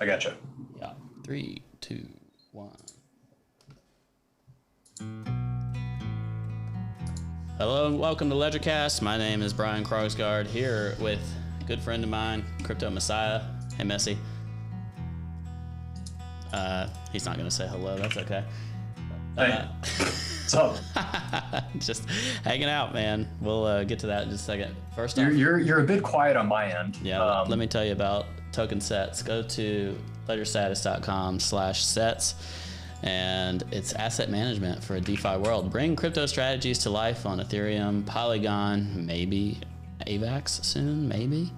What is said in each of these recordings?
I gotcha. Yeah. 3, 2, 1. Hello and welcome to LedgerCast. My name is Brian Krogsgaard here with a good friend of mine, Crypto Messiah. Hey, Messi. He's not going to say hello. That's okay. Hey, what's up? Just hanging out, man. We'll get to that in just a second. First off, You're a bit quiet on my end. yeah, let me tell you about token sets. Go to ledgerstatus.com/sets, and it's asset management for a DeFi world. Bring crypto strategies to life on Ethereum, Polygon, maybe Avax soon, maybe.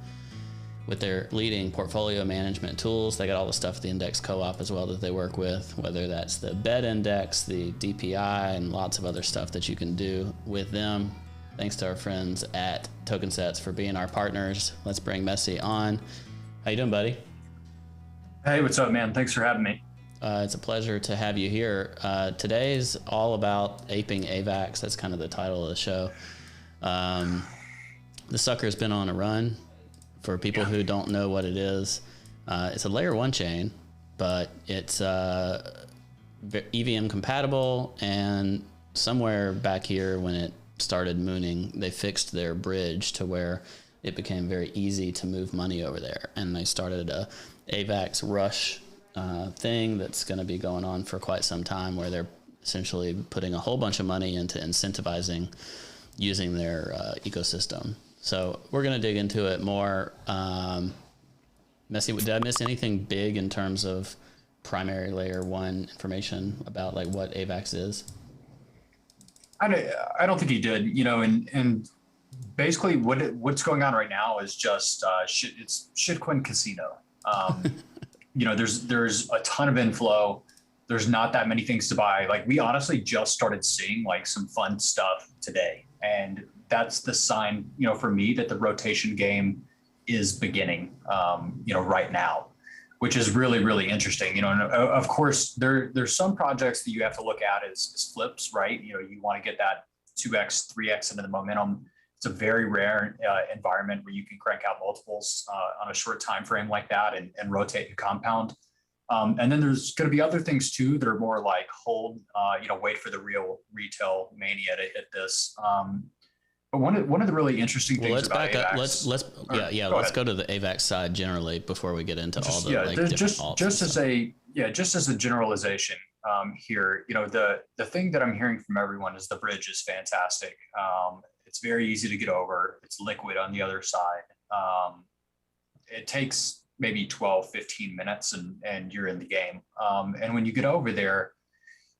With their leading portfolio management tools, they got all the stuff at the index co-op as well that they work with, whether that's the bed index, the DPI, and lots of other stuff that you can do with them. Thanks to our friends at Token Sets for being our partners. Let's bring Messi on. How you doing, buddy? Hey, what's up, man? Thanks for having me. It's a pleasure to have you here. Today's all about Aping Avax. That's kind of the title of the show. The sucker's been on a run. For people who don't know what it is, it's a layer 1 chain, but it's EVM compatible, and somewhere back here when it started mooning, they fixed their bridge to where it became very easy to move money over there, and they started a AVAX Rush thing that's going to be going on for quite some time, where they're essentially putting a whole bunch of money into incentivizing using their ecosystem. So we're going to dig into it more. Messi, did I miss anything big in terms of primary layer 1 information about like what AVAX is? I don't think he did. You know, and basically what's going on right now is just it's shitcoin casino. You know, there's a ton of inflow. There's not that many things to buy. Like, we honestly just started seeing like some fun stuff today, and that's the sign, you know, for me that the rotation game is beginning, you know, right now, which is really, really interesting. You know, and of course there's some projects that you have to look at as flips, right? You know, you want to get that 2x, 3x into the momentum. It's a very rare environment where you can crank out multiples on a short time frame like that and rotate and compound. And then there's going to be other things too that are more like hold, you know, wait for the real retail mania to hit this. But one of the really interesting things let's about back up. AVAX, Let's go to the AVAX side generally before we get into all the like just as a generalization here. You know, the thing that I'm hearing from everyone is the bridge is fantastic. It's very easy to get over. It's liquid on the other side. It takes maybe 12, 15 minutes and you're in the game. And when you get over there,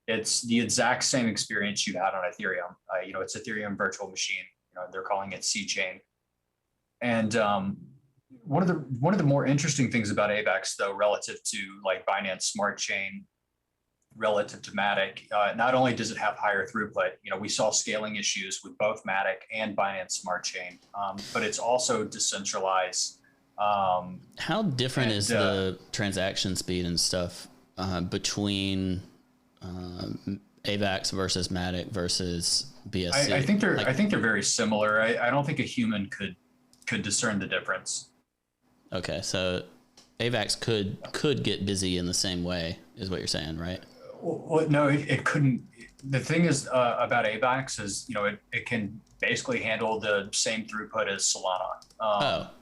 it's the exact same experience you had on Ethereum. You know, it's Ethereum virtual machine. You know, they're calling it C chain. And one of the more interesting things about AVAX, though, relative to like Binance Smart Chain, relative to Matic, not only does it have higher throughput, you know, we saw scaling issues with both Matic and Binance Smart Chain, but it's also decentralized. How different is the transaction speed and stuff between AVAX versus Matic versus BSC? I think they're very similar. I don't think a human could discern the difference. Okay, so AVAX could get busy in the same way, is what you're saying, right? Well, no, it couldn't. The thing is about AVAX is, you know, it can basically handle the same throughput as Solana.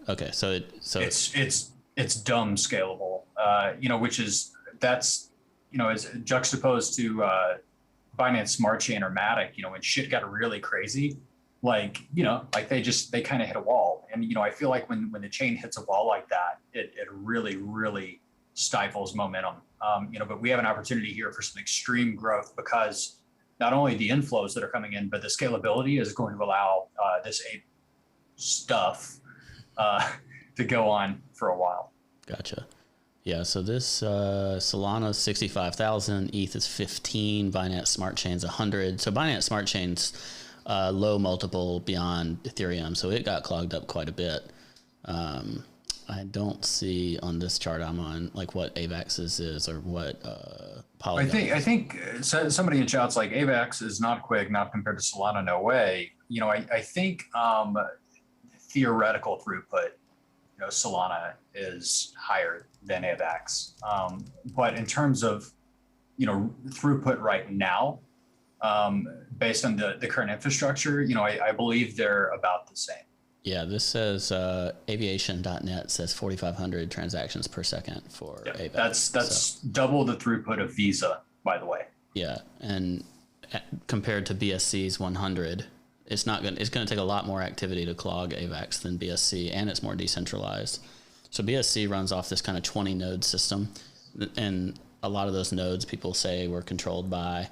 Okay, so it's dumb scalable. You know, that's you know, as juxtaposed to Binance Smart Chain or Matic. You know, when shit got really crazy, like, you know, like they kind of hit a wall. And, you know, I feel like when the chain hits a wall like that, it really, really stifles momentum. You know, but we have an opportunity here for some extreme growth because not only the inflows that are coming in, but the scalability is going to allow this ape stuff to go on for a while. Gotcha. Yeah, so this Solana's 65,000, ETH is 15, Binance Smart Chain's 100. So Binance Smart Chain's low multiple beyond Ethereum, so it got clogged up quite a bit. I don't see on this chart I'm on like what AVAX's is or what Polygon. I think somebody in chat's like AVAX is not quick, not compared to Solana, no way. You know, I think theoretical throughput Solana is higher than Avax. But in terms of, throughput right now, based on the current infrastructure, I believe they're about the same. Yeah, this says aviation.net says 4,500 transactions per second for Avax. That's double the throughput of Visa, by the way. Yeah, and compared to BSC's 100, it's going to take a lot more activity to clog Avax than BSC, and it's more decentralized. So BSC runs off this kind of 20 node system, and a lot of those nodes people say were controlled by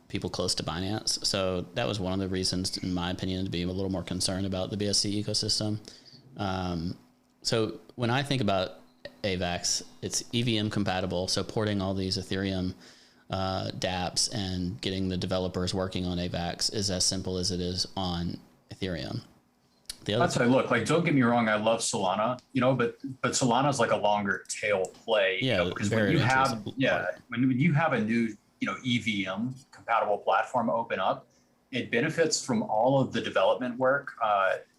people close to Binance. So that was one of the reasons, in my opinion, to be a little more concerned about the BSC ecosystem. So when I think about AVAX, it's EVM compatible, so porting all these Ethereum dApps and getting the developers working on AVAX is as simple as it is on Ethereum. That's why, look, like, don't get me wrong, I love Solana, but Solana is like a longer tail play, because when you have a new, EVM compatible platform open up, it benefits from all of the development work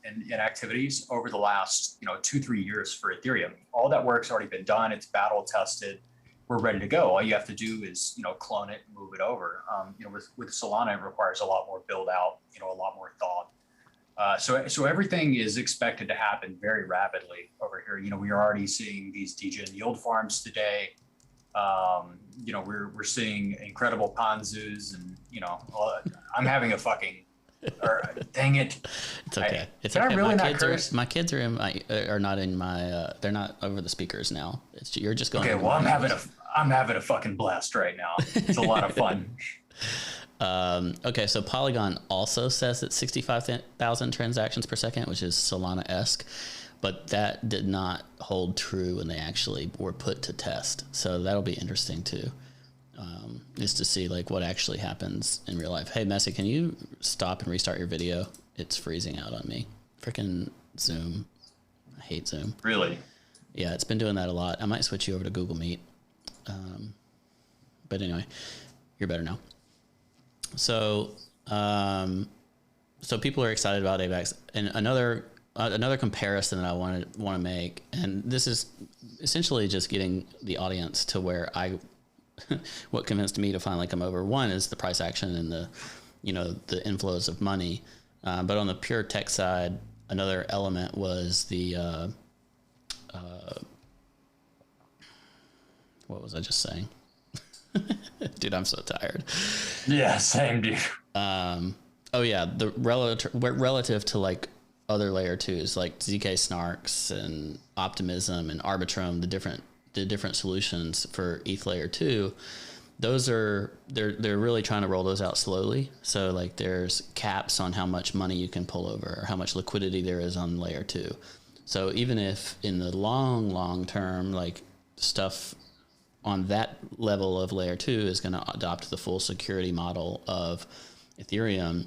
and activities over the last, 2-3 years for Ethereum. All that work's already been done. It's battle tested. We're ready to go. All you have to do is, clone it and move it over. With Solana, it requires a lot more build out, a lot more thought. So everything is expected to happen very rapidly over here. We are already seeing these degen yield farms today. We're seeing incredible Ponzus, and I'm having a fucking. Dang it! It's okay. My kids are not in my. They're not over the speakers now. You're just going. Okay, well, I'm having a fucking blast right now. It's a lot of fun. Okay, so Polygon also says it's 65,000 transactions per second, which is Solana-esque, but that did not hold true when they actually were put to test. So that'll be interesting too, just to see like what actually happens in real life. Hey, Messi, can you stop and restart your video? It's freezing out on me. Freaking Zoom. I hate Zoom. Really? Yeah, it's been doing that a lot. I might switch you over to Google Meet. But anyway, you're better now. So, so people are excited about AVAX, and another comparison that I want to make, and this is essentially just getting the audience to where what convinced me to finally come over. One is the price action and the inflows of money, but on the pure tech side, another element was the what was I just saying? Dude, I'm so tired. Yeah, same, dude. Oh yeah, the relative to like other layer 2s like ZK Snarks and Optimism and Arbitrum, the different solutions for ETH layer 2, they're really trying to roll those out slowly. So like there's caps on how much money you can pull over or how much liquidity there is on layer 2. So even if in the long term, like stuff on that level of layer 2 is going to adopt the full security model of Ethereum,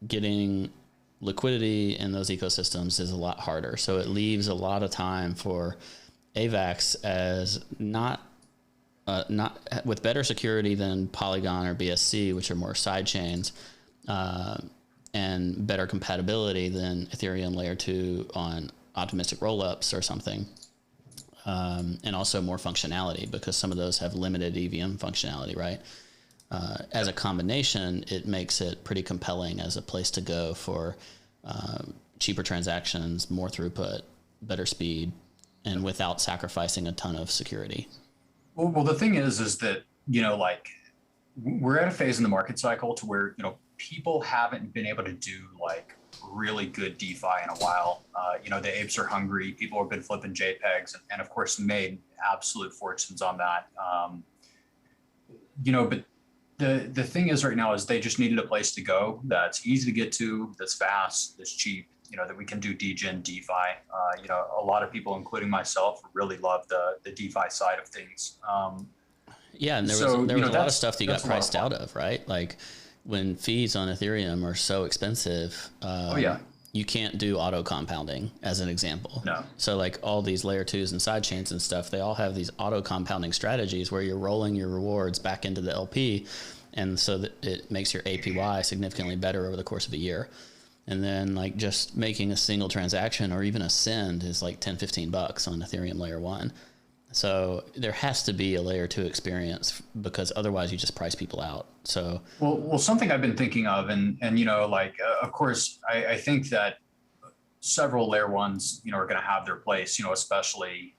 getting liquidity in those ecosystems is a lot harder. So it leaves a lot of time for AVAX as not with better security than Polygon or BSC, which are more side chains, and better compatibility than Ethereum layer 2 on optimistic rollups or something. And also more functionality, because some of those have limited EVM functionality, right? As a combination, it makes it pretty compelling as a place to go for cheaper transactions, more throughput, better speed, and without sacrificing a ton of security. Well, the thing is that, like, we're at a phase in the market cycle to where, people haven't been able to do like really good DeFi in a while. The apes are hungry. People have been flipping JPEGs and of course made absolute fortunes on that. But the thing is right now is they just needed a place to go that's easy to get to, that's fast, that's cheap, that we can do degen DeFi. A lot of people, including myself, really love the DeFi side of things. Yeah, and there was a lot of stuff that you got priced out of, right? Like when fees on Ethereum are so expensive, you can't do auto compounding as an example. No. So like all these layer 2s and side chains and stuff, they all have these auto compounding strategies where you're rolling your rewards back into the LP. And so that it makes your APY significantly better over the course of a year. And then like just making a single transaction or even a send is like 10, $15 on Ethereum layer 1. So there has to be a layer 2 experience because otherwise you just price people out. So well, something I've been thinking of, and like of course, I think that several layer ones, are going to have their place, especially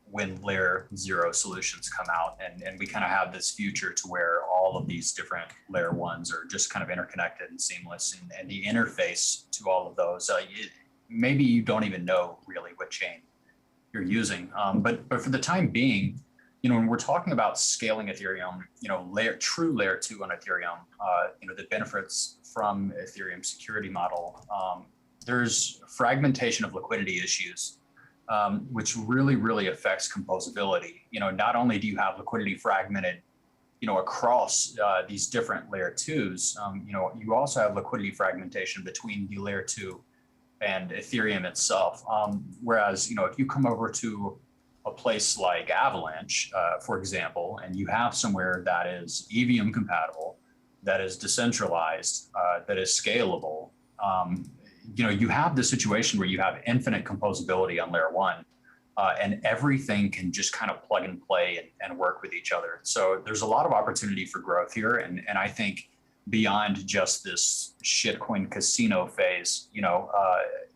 when layer 0 solutions come out, and we kind of have this future to where all of these different layer ones are just kind of interconnected and seamless, and the interface to all of those, maybe you don't even know really what chain you're using. But for the time being, when we're talking about scaling Ethereum, true layer 2 on Ethereum, that benefits from Ethereum security model, there's fragmentation of liquidity issues, which really affects composability. Not only do you have liquidity fragmented, across these different layer 2s, you also have liquidity fragmentation between the layer 2 and Ethereum itself. Whereas, if you come over to a place like Avalanche, for example, and you have somewhere that is EVM compatible, that is decentralized, that is scalable, you have the situation where you have infinite composability on layer 1, and everything can just kind of plug and play and work with each other. So there's a lot of opportunity for growth here. And I think beyond just this shitcoin casino phase,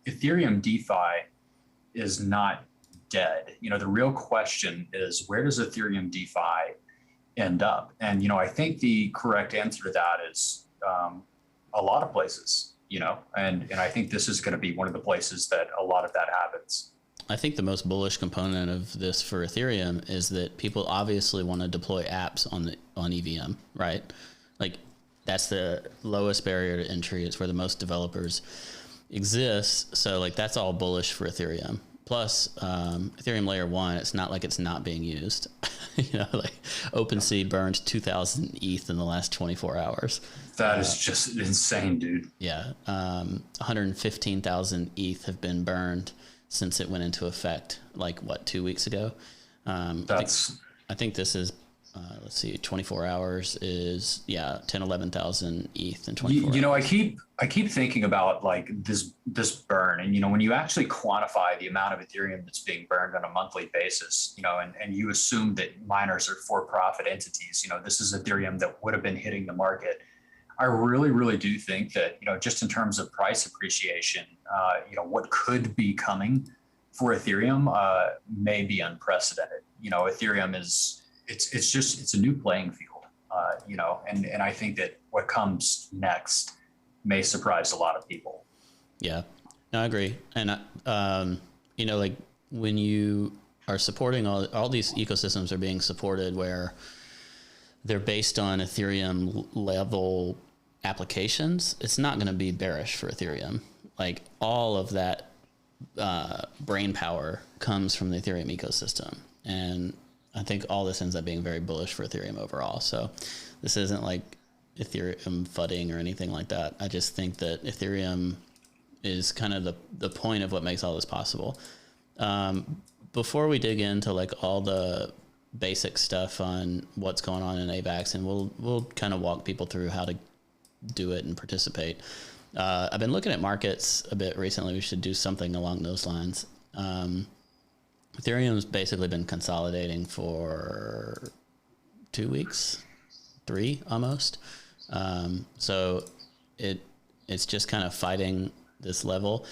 Ethereum DeFi is not dead. The real question is, where does Ethereum DeFi end up? And, I think the correct answer to that is a lot of places, and I think this is going to be one of the places that a lot of that happens. I think the most bullish component of this for Ethereum is that people obviously want to deploy apps on EVM, right? Like that's the lowest barrier to entry. It's where the most developers exist. So like that's all bullish for Ethereum. Plus, Ethereum layer 1, it's not like it's not being used. Like OpenSea burned 2,000 ETH in the last 24 hours. That is just insane, dude. Yeah. 115,000 ETH have been burned since it went into effect, 2 weeks ago? I think this is, 24 hours is 10, 11,000 ETH in 24 hours. I keep thinking about this burn, and when you actually quantify the amount of Ethereum that's being burned on a monthly basis, and you assume that miners are for-profit entities, this is Ethereum that would have been hitting the market. I really do think that, just in terms of price appreciation, what could be coming for Ethereum may be unprecedented. Ethereum it's a new playing field, and I think that what comes next may surprise a lot of people. Yeah, no, I agree. And, when you are supporting all these ecosystems are being supported where they're based on Ethereum level applications, it's not going to be bearish for Ethereum. Like all of that brain power comes from the Ethereum ecosystem. And I think all this ends up being very bullish for Ethereum overall. So this isn't like Ethereum fudding or anything like that. I just think that Ethereum is kind of the point of what makes all this possible. Before we dig into all the basic stuff on what's going on in AVAX, and we'll kind of walk people through how to do it and participate. I've been looking at markets a bit recently. We should do something along those lines. Ethereum's basically been consolidating for 2 weeks, 3 almost. So it's just kind of fighting this level.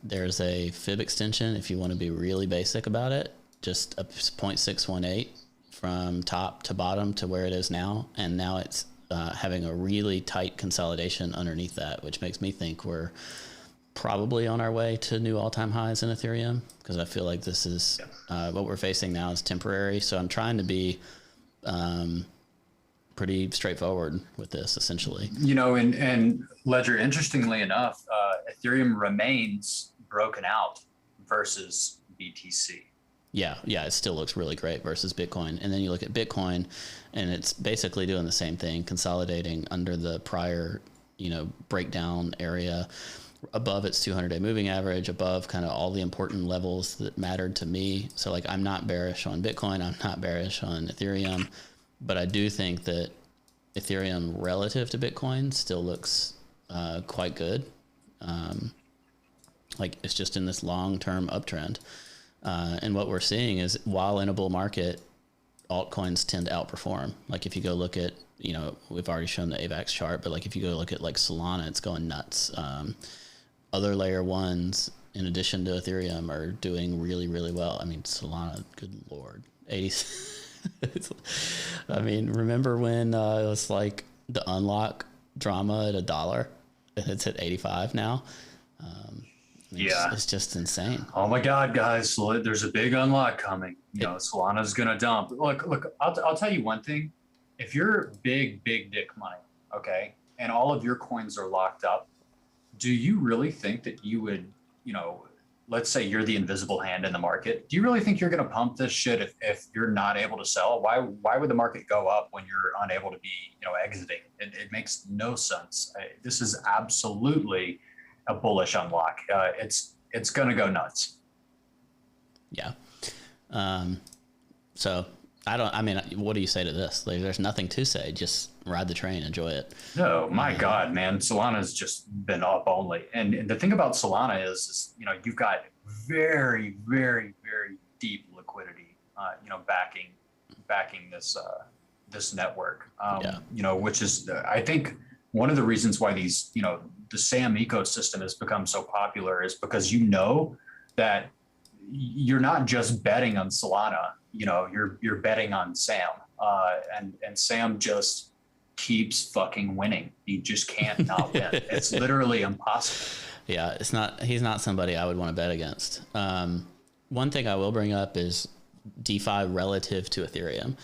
There's a fib extension if you want to be really basic about it, just a 0.618 from top to bottom to where it is now. And now it's having a really tight consolidation underneath that, which makes me think we're probably on our way to new all-time highs in Ethereum, because I feel like this is what we're facing now is temporary. So I'm trying to be pretty straightforward with this, essentially. And Ledger, interestingly enough, Ethereum remains broken out versus BTC. Yeah, it still looks really great versus Bitcoin. And then you look at Bitcoin, and it's basically doing the same thing, consolidating under the prior, breakdown area, above its 200-day moving average, above kind of all the important levels that mattered to me. So I'm not bearish on Bitcoin. I'm not bearish on Ethereum, but I do think that Ethereum relative to Bitcoin still looks quite good. Like it's just in this long-term uptrend. And what we're seeing is while in a bull market, altcoins tend to outperform. Like if you go look at, we've already shown the AVAX chart, but like if you go look at like Solana, it's going nuts. Other layer ones, in addition to Ethereum, are doing really, really well. I mean, Solana, good Lord, 80. I mean, remember when it was like the unlock drama at $1 and it's at 85 now? Yeah, it's just insane. Oh my God, guys, there's a big unlock coming. Solana's going to dump. Look, I'll tell you one thing. If you're big dick money, okay, and all of your coins are locked up, do you really think that you would, let's say you're the invisible hand in the market. Do you really think you're going to pump this shit if you're not able to sell? Why would the market go up when you're unable to be, exiting? It makes no sense. This is absolutely a bullish unlock. It's going to go nuts. Yeah. So what do you say to this? Like, there's nothing to say. Just ride the train, enjoy it. No, my God, man, Solana's just been up only. And the thing about Solana is, you've got very, very, very deep liquidity, backing this network, which is, I think, one of the reasons why these, the SAM ecosystem has become so popular is because that you're not just betting on Solana, you're betting on SAM, and SAM just keeps fucking winning. He just can't not win. It's literally impossible. Yeah, he's not somebody I would want to bet against. One thing I will bring up is DeFi relative to Ethereum.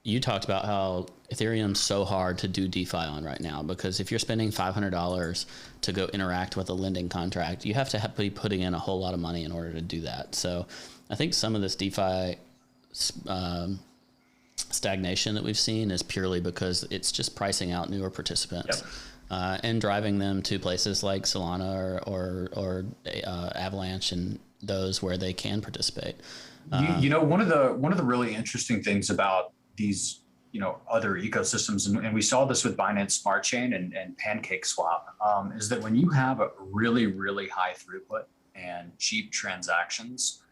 You talked about how Ethereum's so hard to do DeFi on right now, because if you're spending $500 to go interact with a lending contract, you have to be putting in a whole lot of money in order to do that. So I think some of this DeFi stagnation that we've seen is purely because it's just pricing out newer participants. Yep. And driving them to places like Solana or Avalanche and those where they can participate. One of the really interesting things about these, other ecosystems, and we saw this with Binance Smart Chain and Pancake Swap, is that when you have a really, really high throughput and cheap transactions,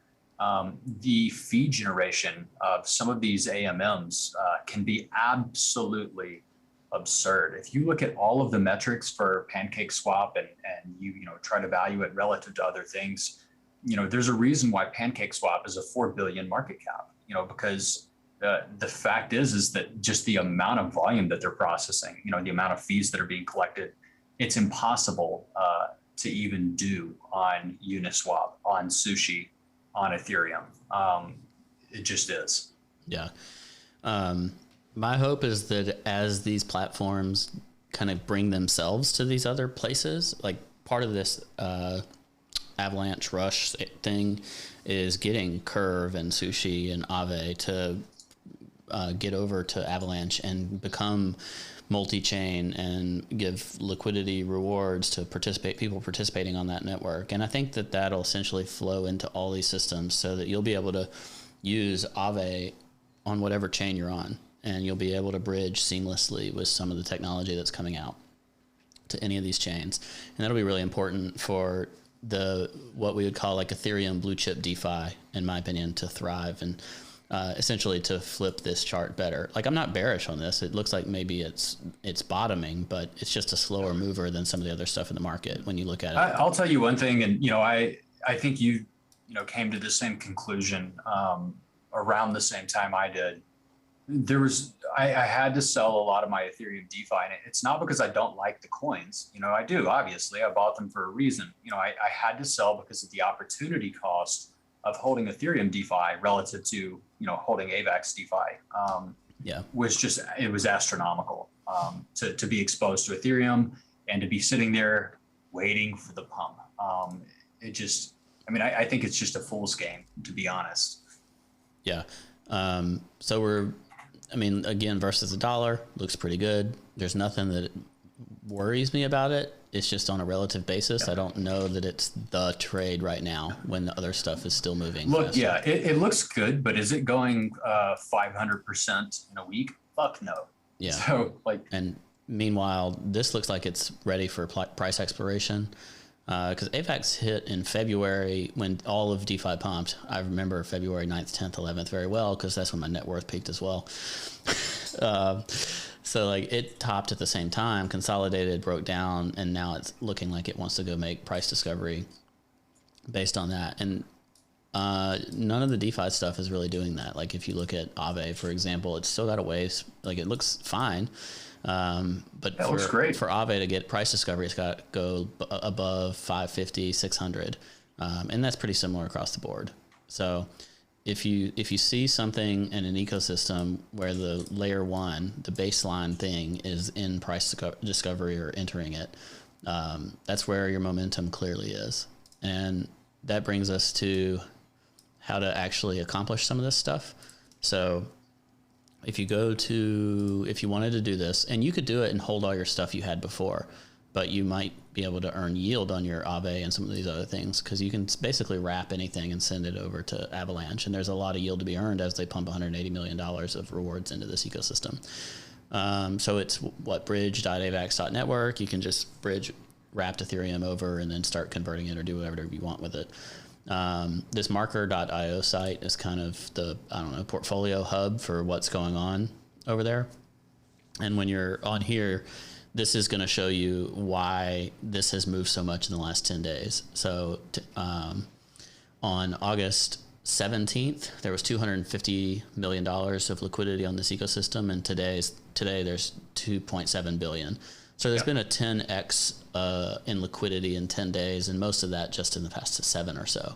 the fee generation of some of these AMMs can be absolutely absurd. If you look at all of the metrics for Pancake Swap and you try to value it relative to other things, there's a reason why Pancake Swap is a 4 billion market cap, because the fact is that just the amount of volume that they're processing, the amount of fees that are being collected, it's impossible to even do on Uniswap, on Sushi, on Ethereum. It just is. Yeah. My hope is that as these platforms kind of bring themselves to these other places, like part of this Avalanche Rush thing is getting Curve and Sushi and Aave to get over to Avalanche and become multi-chain and give liquidity rewards to people participating on that network. And I think that that'll essentially flow into all these systems so that you'll be able to use Aave on whatever chain you're on, and you'll be able to bridge seamlessly with some of the technology that's coming out to any of these chains. And that'll be really important for what we would call like Ethereum blue chip DeFi, in my opinion, to thrive and essentially to flip this chart better. Like, I'm not bearish on this. It looks like maybe it's bottoming, but it's just a slower mover than some of the other stuff in the market when you look at it. I'll tell you one thing, and I think you came to the same conclusion around the same time I did. I had to sell a lot of my Ethereum DeFi, and it's not because I don't like the coins. I do, obviously. I bought them for a reason. I had to sell because of the opportunity cost of holding Ethereum DeFi relative to, holding Avax DeFi. It was astronomical to be exposed to Ethereum and to be sitting there waiting for the pump. I think it's just a fool's game, to be honest. Yeah. So again, versus $1 looks pretty good. There's nothing that worries me about it. It's just on a relative basis. Yep. I don't know that it's the trade right now when the other stuff is still moving. Look, faster. Yeah, it looks good, but is it going 500% in a week? Fuck no. Yeah. So and Meanwhile, this looks like it's ready for price exploration. Because Avax hit in February when all of DeFi pumped. I remember February 9th, 10th, 11th very well because that's when my net worth peaked as well. So like it topped at the same time, consolidated, broke down, and now it's looking like it wants to go make price discovery based on that. And none of the DeFi stuff is really doing that. Like if you look at Aave, for example, it's still got a ways. Like it looks fine. But that looks great. For Aave to get price discovery, it's got to go above 550, 600. And that's pretty similar across the board. So if you see something in an ecosystem where the layer one, the baseline thing is in price discovery or entering it, that's where your momentum clearly is. And that brings us to how to actually accomplish some of this stuff. So if you wanted to do this, and you could do it and hold all your stuff you had before, but you might be able to earn yield on your Aave and some of these other things because you can basically wrap anything and send it over to Avalanche. And there's a lot of yield to be earned as they pump $180 million of rewards into this ecosystem. So it's bridge.avax.network. You can just bridge wrapped Ethereum over and then start converting it or do whatever you want with it. This marker.io site is kind of the, portfolio hub for what's going on over there. And when you're on here, this is going to show you why this has moved so much in the last 10 days. So on August 17th, there was $250 million of liquidity on this ecosystem. And today there's 2.7 billion. So there's been a 10x in liquidity in 10 days, and most of that just in the past 7 or so.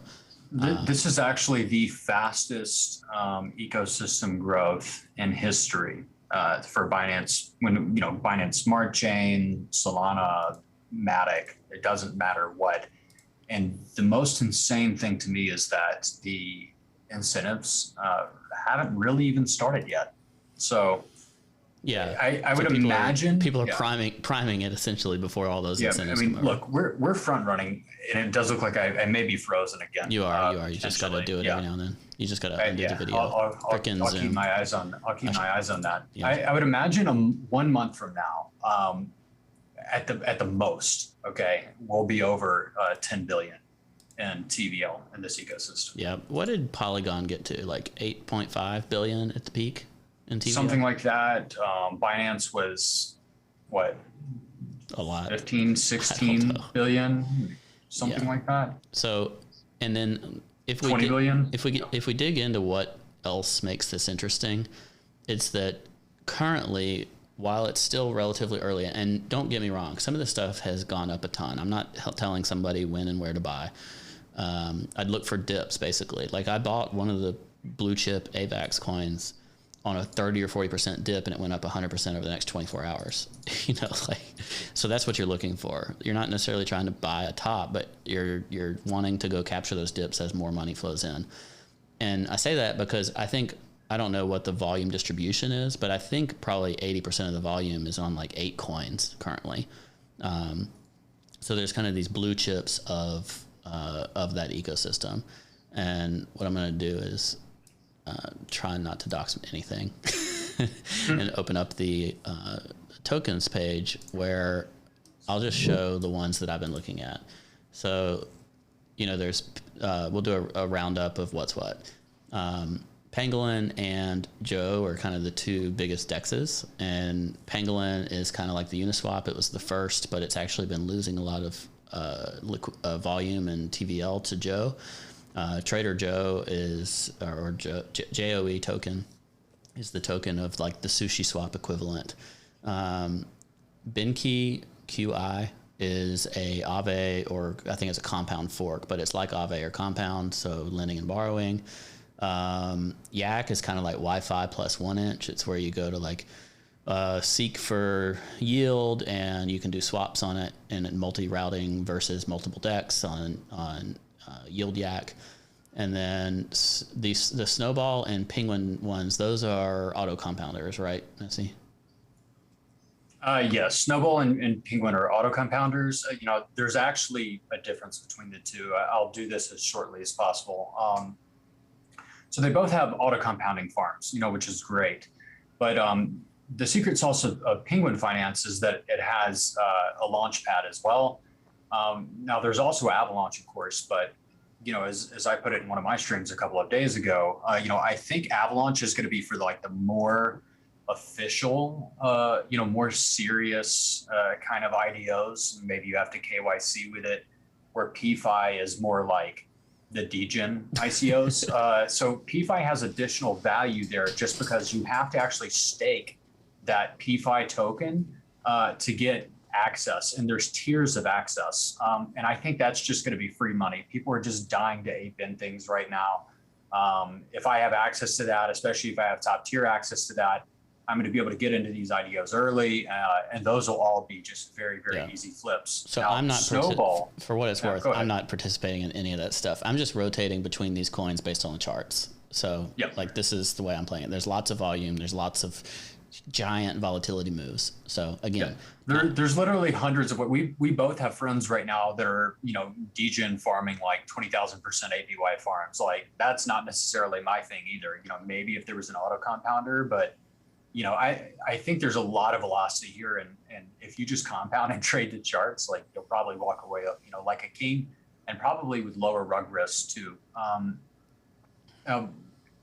This is actually the fastest ecosystem growth in history for Binance. When Binance Smart Chain, Solana, Matic, it doesn't matter what. And the most insane thing to me is that the incentives haven't really even started yet. So. Yeah, I would imagine people are priming it essentially before all those incentives. I mean, look, we're front running, and it does look like I may be frozen again. You are. You just got to do it every now and then. You just got to undo the video. I'll keep my eyes on. I'll keep my eyes on that. Yeah. I would imagine 1 month from now, at the most, we'll be over 10 billion in TVL in this ecosystem. Yeah. What did Polygon get to? Like 8.5 billion at the peak. Something like that. Binance was what? A lot. 15, 16 billion, something like that. So, and then if we 20 billion. If we dig into what else makes this interesting, it's that currently, while it's still relatively early, and don't get me wrong, some of this stuff has gone up a ton. I'm not telling somebody when and where to buy. I'd look for dips basically. Like I bought one of the blue chip AVAX coins on a 30 or 40% dip, and it went up 100% over the next 24 hours. So that's what you're looking for. You're not necessarily trying to buy a top, but you're wanting to go capture those dips as more money flows in. And I say that because I don't know what the volume distribution is, but I think probably 80% of the volume is on like 8 coins currently. So there's kind of these blue chips of that ecosystem. And what I'm going to do is try not to dox anything and open up the tokens page where I'll just show the ones that I've been looking at. So, there's, we'll do a roundup of what's what. Pangolin and Joe are kind of the two biggest dexes, and Pangolin is kind of like the Uniswap. It was the first, but it's actually been losing a lot of volume and TVL to Joe. Trader Joe is, or JOE token is the token of like the Sushi Swap equivalent. Binkey QI is a Aave, or I think it's a compound fork, but it's like Aave or compound, so lending and borrowing. Yak is kind of like Wi-Fi plus 1 inch. It's where you go to like seek for yield, and you can do swaps on it, and multi-routing versus multiple decks on Yield Yak. And then the Snowball and Penguin ones, those are auto compounders, right, Messi? Yes, Snowball and Penguin are auto compounders. There's actually a difference between the two. I'll do this as shortly as possible. So they both have auto compounding farms, which is great. But the secret sauce of Penguin Finance is that it has a launch pad as well. Now there's also Avalanche, of course, but as I put it in one of my streams a couple of days ago, I think Avalanche is going to be for like the more official, more serious kind of IDOs. Maybe you have to KYC with it, where PFI is more like the degen ICOs. So PFI has additional value there just because you have to actually stake that PFI token to get access, and there's tiers of access. And I think that's just going to be free money. People are just dying to ape in things right now. If I have access to that, especially if I have top tier access to that, I'm going to be able to get into these IDOs early, and those will all be just very, very easy flips. So now, I'm not Snowball. For what it's worth, I'm not participating in any of that stuff. I'm just rotating between these coins based on the charts. So like this is the way I'm playing it. There's lots of volume. There's lots of giant volatility moves. So again, there's literally hundreds of what we both have friends right now that are, degen farming like 20,000% APY farms. Like that's not necessarily my thing either. Maybe if there was an auto compounder, but I think there's a lot of velocity here, and if you just compound and trade the charts, like you'll probably walk away, like a king, and probably with lower rug risks too.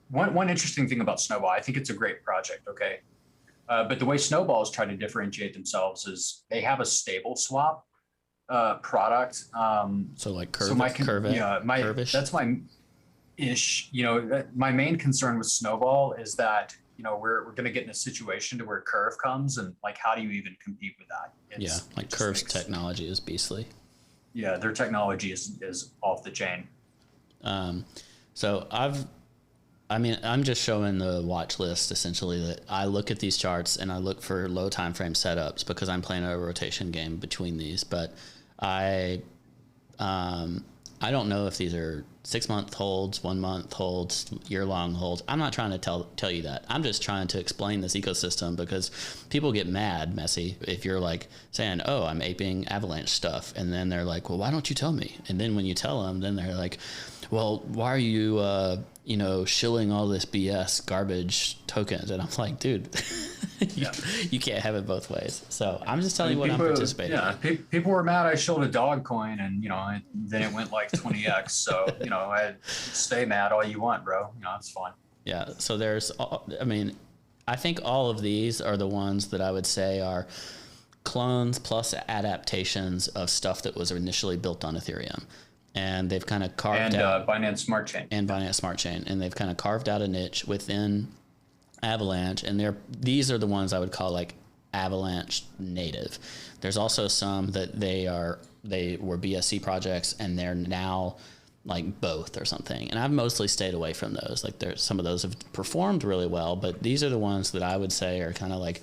One interesting thing about Snowball, I think it's a great project. Okay. But the way Snowball is trying to differentiate themselves is they have a stable swap product. So like curve-ish? That's my ish. My main concern with Snowball is that we're going to get in a situation to where Curve comes, and like how do you even compete with that? Curve's technology is beastly. Yeah, their technology is off the chain. So I'm just showing the watch list essentially that I look at these charts and I look for low time frame setups because I'm playing a rotation game between these, but I don't know if these are 6 month holds, 1 month holds, year long holds. I'm not trying to tell you that. I'm just trying to explain this ecosystem because people get mad, Messi, if you're like saying, oh, I'm aping Avalanche stuff. And then they're like, well, why don't you tell me? And then when you tell them, then they're like, well, why are you, shilling all this BS garbage tokens? And I'm like, dude, you can't have it both ways. So I'm just telling you what I'm participating in. Yeah, people were mad I shilled a dog coin, and then it went like 20x. So I stay mad all you want, bro. It's fine. Yeah. So I think all of these are the ones that I would say are clones plus adaptations of stuff that was initially built on Ethereum. And they've kind of carved out Binance Smart Chain. And they've kind of carved out a niche within Avalanche. And these are the ones I would call like Avalanche native. There's also some that they were BSC projects and they're now like both or something. And I've mostly stayed away from those. Like some of those have performed really well, but these are the ones that I would say are kind of like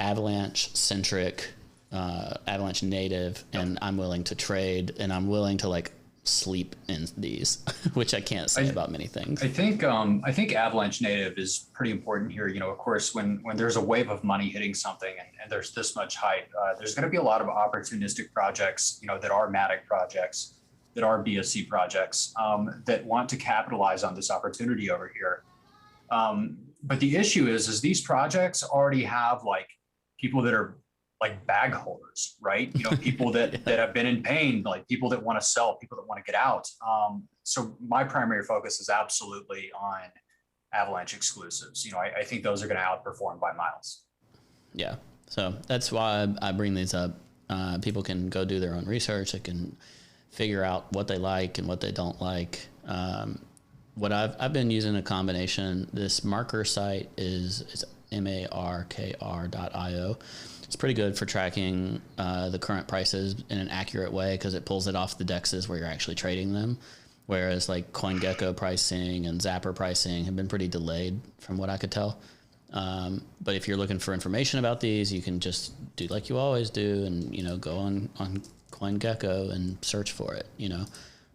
Avalanche centric, Avalanche native, and I'm willing to trade and I'm willing to like sleep in these, which I can't say about many things. I think Avalanche native is pretty important here. Of course, when there's a wave of money hitting something and there's this much hype, there's going to be a lot of opportunistic projects, that are Matic projects, that are BSC projects, that want to capitalize on this opportunity over here. But the issue is these projects already have like people that are like bag holders, right? People that have been in pain, like people that want to sell, people that want to get out. So my primary focus is absolutely on Avalanche exclusives. I think those are going to outperform by miles. Yeah. So that's why I bring these up. People can go do their own research. They can figure out what they like and what they don't like. What I've been using a combination. This marker site is markr.io. It's pretty good for tracking the current prices in an accurate way because it pulls it off the dexes where you're actually trading them. Whereas like CoinGecko pricing and Zapper pricing have been pretty delayed from what I could tell. But if you're looking for information about these, you can just do like you always do and, go on CoinGecko and search for it,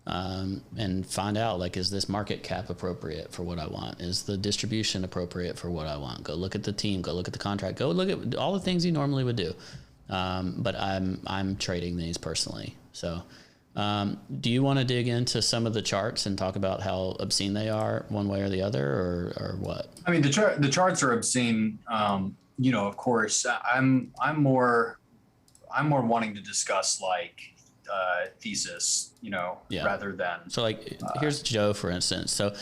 and find out like, is this market cap appropriate for what I want? Is the distribution appropriate for what I want? Go look at the team, go look at the contract, go look at all the things you normally would do. But I'm trading these personally. So, do you want to dig into some of the charts and talk about how obscene they are one way or the other or what? I mean, the charts are obscene. of course, I'm more wanting to discuss like thesis, Yeah. rather than So like, here's Joe, for instance. So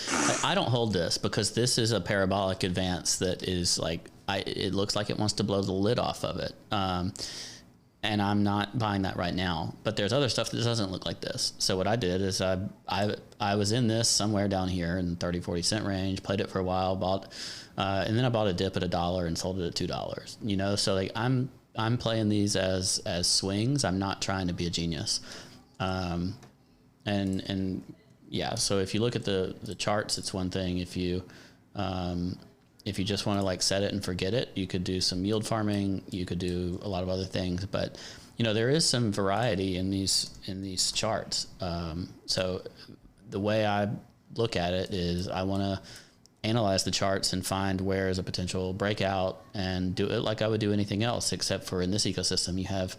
I don't hold this because this is a parabolic advance that is like, it looks like it wants to blow the lid off of it. And I'm not buying that right now, but there's other stuff that doesn't look like this. So what I did is I was in this somewhere down here in 30, 40 cent range, played it for a while, and then I bought a dip at $1 and sold it at $2, so like I'm playing these as swings. I'm not trying to be a genius. And yeah, so if you look at the charts, it's one thing. If you just want to like set it and forget it, you could do some yield farming. You could do a lot of other things, but there is some variety in these charts. So the way I look at it is I want to analyze the charts and find where is a potential breakout and do it like I would do anything else, except for in this ecosystem, you have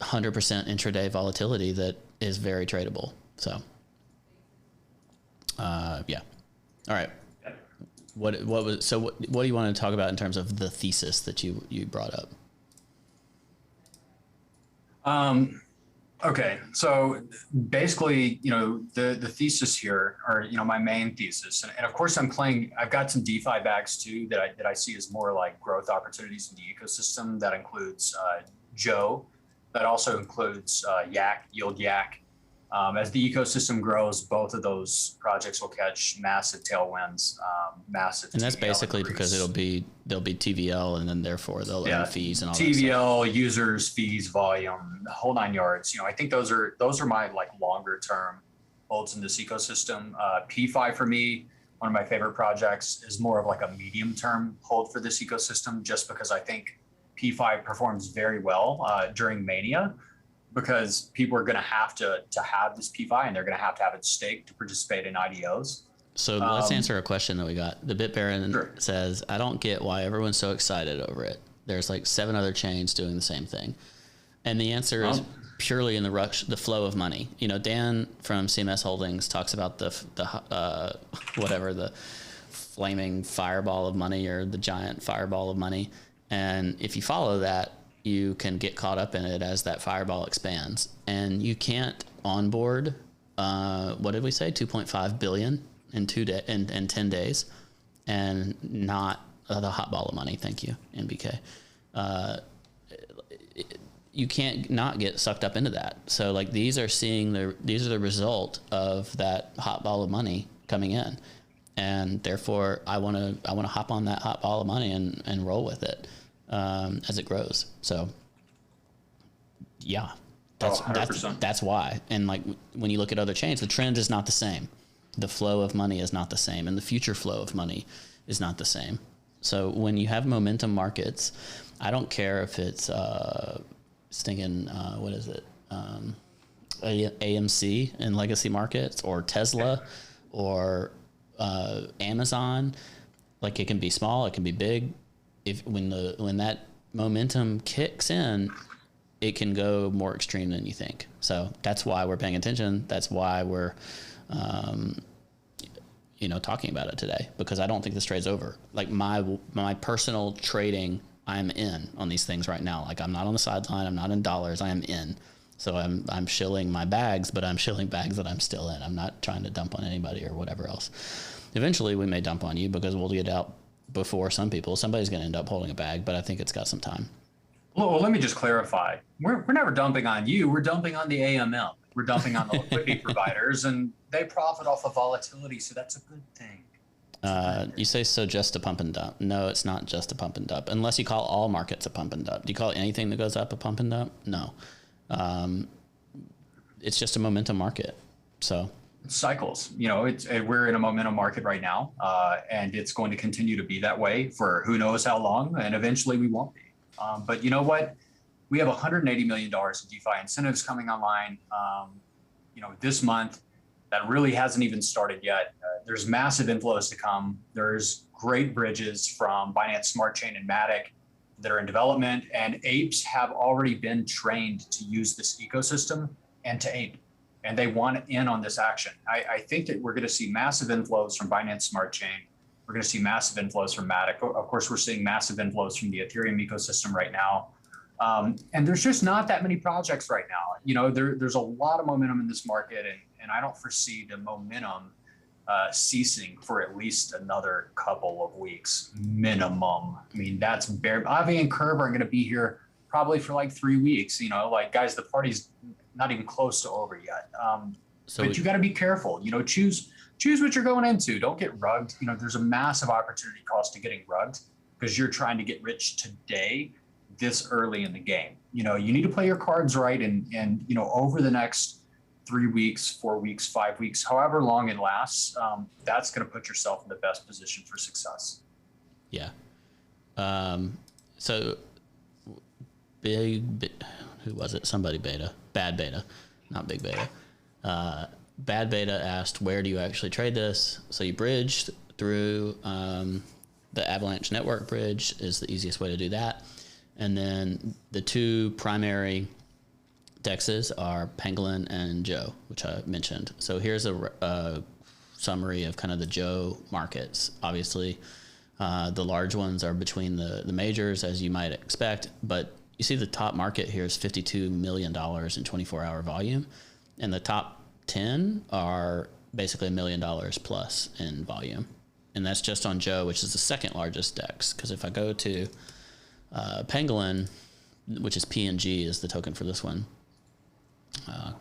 100% intraday volatility that is very tradable. So, yeah. All right. What do you want to talk about in terms of the thesis that you brought up? Okay, so basically, the thesis here, or my main thesis, and of course I've got some DeFi bags too that I see as more like growth opportunities in the ecosystem. That includes Joe, that also includes Yak, Yield Yak. As the ecosystem grows, both of those projects will catch massive tailwinds, massive. And that's TVL basically increase. because there'll be TVL, and then therefore they'll earn fees and all that TVL, users, fees, volume, the whole nine yards. I think those are my like longer term holds in this ecosystem. P5 for me, one of my favorite projects, is more of like a medium term hold for this ecosystem, just because I think P5 performs very well during mania, because people are going to have this P5, and they're going to have it staked to participate in IDOs. So let's answer a question that we got. The Bit Baron Sure. says, I don't get why everyone's so excited over it. There's like 7 other chains doing the same thing. And the answer is purely in the flow of money. Dan from CMS Holdings talks about the flaming fireball of money, or the giant fireball of money. And if you follow that, you can get caught up in it as that fireball expands. And you can't onboard, what did we say, 2.5 billion in 10 days, and not the hot ball of money. Thank you, NBK. You can't not get sucked up into that. So like these are the result of that hot ball of money coming in, and therefore I want to hop on that hot ball of money and roll with it as it grows. So yeah, that's why. And like when you look at other chains, the trend is not the same. The flow of money is not the same, and the future flow of money is not the same. So when you have momentum markets, I don't care if it's stinking, what is it? AMC in legacy markets, or Tesla, or Amazon. Like it can be small, it can be big. When that momentum kicks in, it can go more extreme than you think. So that's why we're paying attention. That's why we're talking about it today, because I don't think this trade's over. Like my personal trading, I'm in on these things right now. Like I'm not on the sideline. I'm not in dollars. I am in. So I'm shilling my bags, but I'm shilling bags that I'm still in. I'm not trying to dump on anybody or whatever else. Eventually we may dump on you because we'll get out before some people. Somebody's going to end up holding a bag, but I think it's got some time. Well, let me just clarify. We're never dumping on you. We're dumping on the AMM. We're dumping on the liquidity providers, and they profit off of volatility, so that's a good thing. You say so just a pump and dump. No, it's not just a pump and dump, unless you call all markets a pump and dump. Do you call anything that goes up a pump and dump? No. It's just a momentum market. So cycles, we're in a momentum market right now, and it's going to continue to be that way for who knows how long, and eventually we won't be. But you know what? We have $180 million in DeFi incentives coming online, this month. That really hasn't even started yet. There's massive inflows to come. There's great bridges from Binance Smart Chain and Matic that are in development, and apes have already been trained to use this ecosystem and to ape, and they want in on this action. I think that we're going to see massive inflows from Binance Smart Chain We're going to see massive inflows from Matic. Of course, we're seeing massive inflows from the Ethereum ecosystem right now. And there's just not that many projects right now. There's a lot of momentum in this market, and I don't foresee the momentum ceasing for at least another couple of weeks minimum. I mean, that's bare. Avi and Curve are going to be here probably for like 3 weeks. Guys, the party's not even close to over yet. But you got to be careful. Choose what you're going into. Don't get rugged. There's a massive opportunity cost to getting rugged because you're trying to get rich today, this early in the game. You need to play your cards right, and over the next 3 weeks, 4 weeks, 5 weeks, however long it lasts, that's going to put yourself in the best position for success. Yeah. So who was it? Somebody Bad Beta, not Big Beta. Bad Beta asked, where do you actually trade this? So you bridged through the Avalanche Network bridge is the easiest way to do that. And then the two primary dexes are Pangolin and Joe, which I mentioned. So here's a summary of kind of the Joe markets. Obviously, the large ones are between the majors, as you might expect, but you see the top market here is $52 million in 24-hour volume, and the top 10 are basically $1 million plus in volume. And that's just on Joe, which is the second largest dex. Because if I go to Pangolin, which is PNG is the token for this one. I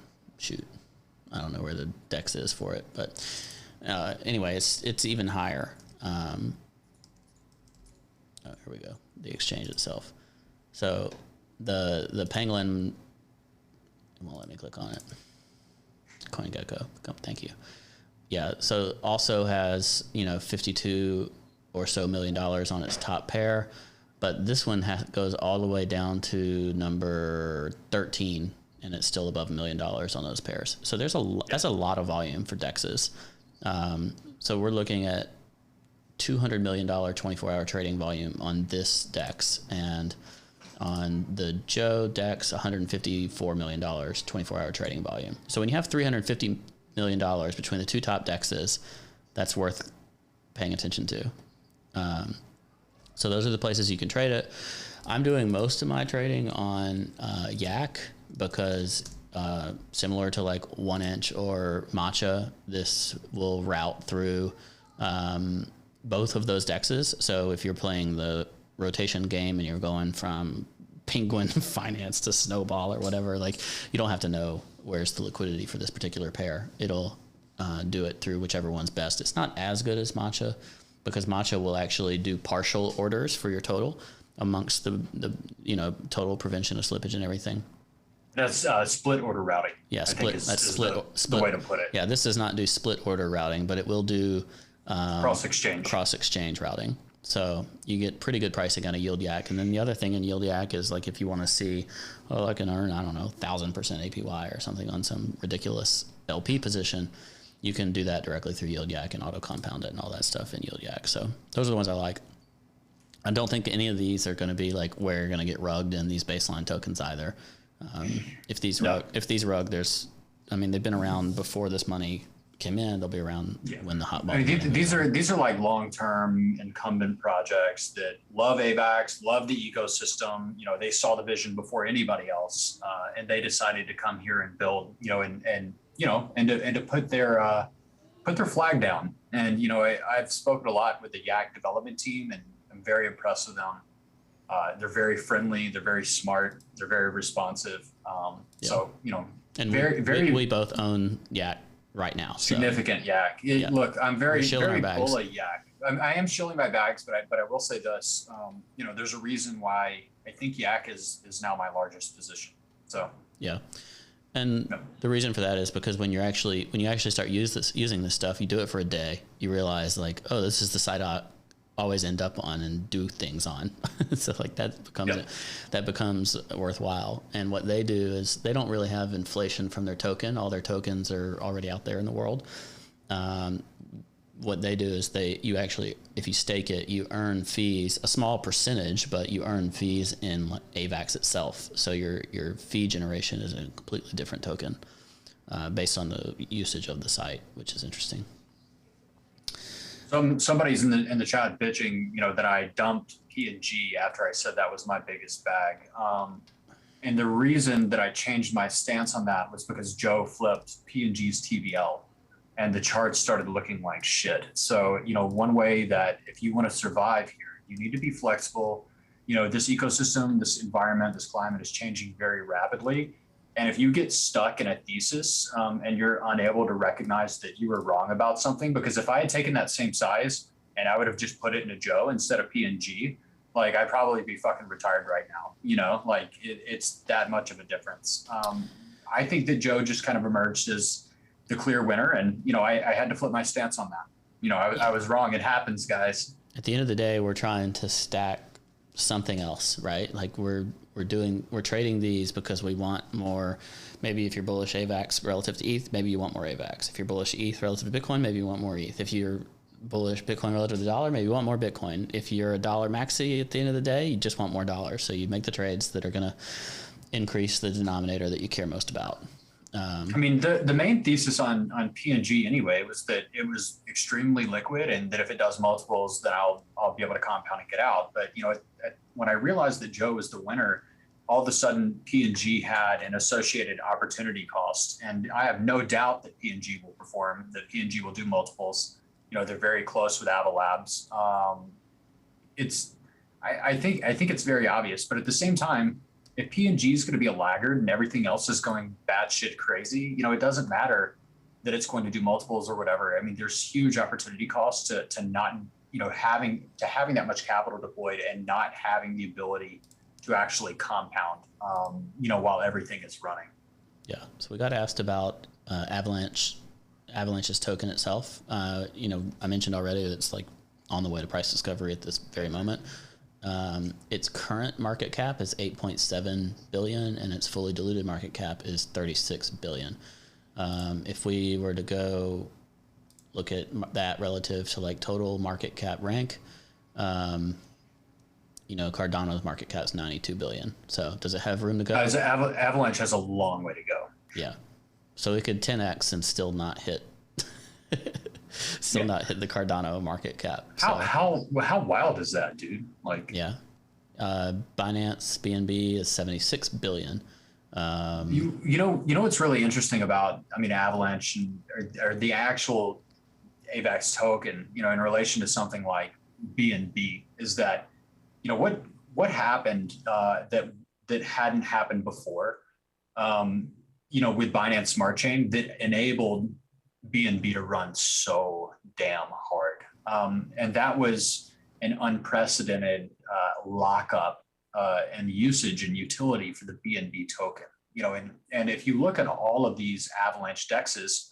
don't know where the dex is for it, but anyway, it's even higher. Here we go. The exchange itself. So the Pangolin, it won't let me click on it. CoinGecko, thank you. Yeah, so also has 52 or so million dollars on its top pair, but this one goes all the way down to number 13, and it's still above $1 million on those pairs. So that's a lot of volume for dexes. So we're looking at $200 million 24-hour trading volume on this dex, and on the Joe dex, $154 million 24-hour trading volume. So when you have $350 million between the two top dexes, that's worth paying attention to. So those are the places you can trade it. I'm doing most of my trading on Yak because similar to like 1inch or Matcha, this will route through both of those dexes. So if you're playing the rotation game and you're going from Penguin Finance to Snowball or whatever, like you don't have to know where's the liquidity for this particular pair. It'll do it through whichever one's best. It's not as good as Matcha because Matcha will actually do partial orders for your total amongst the total prevention of slippage and everything. That's split order routing. Yeah, split. That's split. The way to put it. Yeah, this does not do split order routing, but it will do cross exchange routing. So you get pretty good pricing on a yield yak. And then the other thing in yield yak is like if you want to see, I can earn, 1,000% APY or something on some ridiculous LP position, you can do that directly through yield yak and auto compound it and all that stuff in yield yak. So those are the ones I like. I don't think any of these are going to be like where you're going to get rugged in these baseline tokens either. If these rug, they've been around before this money came in. They'll be around when the hot bubble. These are like long-term incumbent projects that love AVAX, love the ecosystem. They saw the vision before anybody else, and they decided to come here and build. And to put their flag down. And I've spoken a lot with the Yak development team, and I'm very impressed with them. They're very friendly. They're very smart. They're very responsive. So and we both own Yak right now. Significant Yak. Look, I'm very full of Yak. I am shilling my bags, but I will say this. There's a reason why I think Yak is now my largest position. So yeah. And the reason for that is because when you actually start using this stuff, you do it for a day, you realize like, oh, this is the site I always end up on and do things on. So like that becomes worthwhile. And what they do is they don't really have inflation from their token. All their tokens are already out there in the world. What they do is if you stake it, you earn fees, a small percentage, but you earn fees in AVAX itself. So your fee generation is a completely different token based on the usage of the site, which is interesting. Somebody's in the chat bitching, that I dumped P&G after I said that was my biggest bag. And the reason that I changed my stance on that was because Joe flipped P&G's TVL and the charts started looking like shit. So, one way that if you want to survive here, you need to be flexible. This ecosystem, this environment, this climate is changing very rapidly. And if you get stuck in a thesis and you're unable to recognize that you were wrong about something, because if I had taken that same size and I would have just put it into Joe instead of P&G, like I'd probably be fucking retired right now. It's that much of a difference. I think that Joe just kind of emerged as the clear winner. And, I had to flip my stance on that. I was wrong. It happens, guys. At the end of the day, we're trying to stack something else, right? Like we're trading these because we want more. Maybe if you're bullish AVAX relative to ETH, maybe you want more AVAX. If you're bullish ETH relative to Bitcoin, maybe you want more ETH. If you're bullish Bitcoin relative to the dollar, maybe you want more Bitcoin. If you're a dollar maxi at the end of the day, you just want more dollars. So you make the trades that are going to increase the denominator that you care most about. The main thesis on P&G anyway was that it was extremely liquid, and that if it does multiples, then I'll be able to compound and get out. But when I realized that Joe was the winner, all of a sudden P&G had an associated opportunity cost, and I have no doubt that P&G will perform. That P&G will do multiples. They're very close with Avax. I think it's very obvious, but at the same time, if P&G is going to be a laggard and everything else is going batshit crazy, it doesn't matter that it's going to do multiples or whatever. There's huge opportunity costs to not, having that much capital deployed and not having the ability to actually compound, while everything is running. Yeah. So we got asked about Avalanche's token itself. I mentioned already that it's like on the way to price discovery at this very moment. Its current market cap is 8.7 billion and its fully diluted market cap is 36 billion. If we were to go look at that relative to like total market cap rank, Cardano's market cap is 92 billion. So does it have room to go? Avalanche has a long way to go. Yeah. So it could 10x and still not hit not hit the Cardano market cap. How wild is that, dude? Yeah. Binance BNB is 76 billion. What's really interesting about Avalanche or the actual AVAX token, in relation to something like BNB is that what happened that hadn't happened before, with Binance Smart Chain that enabled BNB to run so damn hard. And that was an unprecedented lockup and usage and utility for the BNB token. And if you look at all of these Avalanche dexes,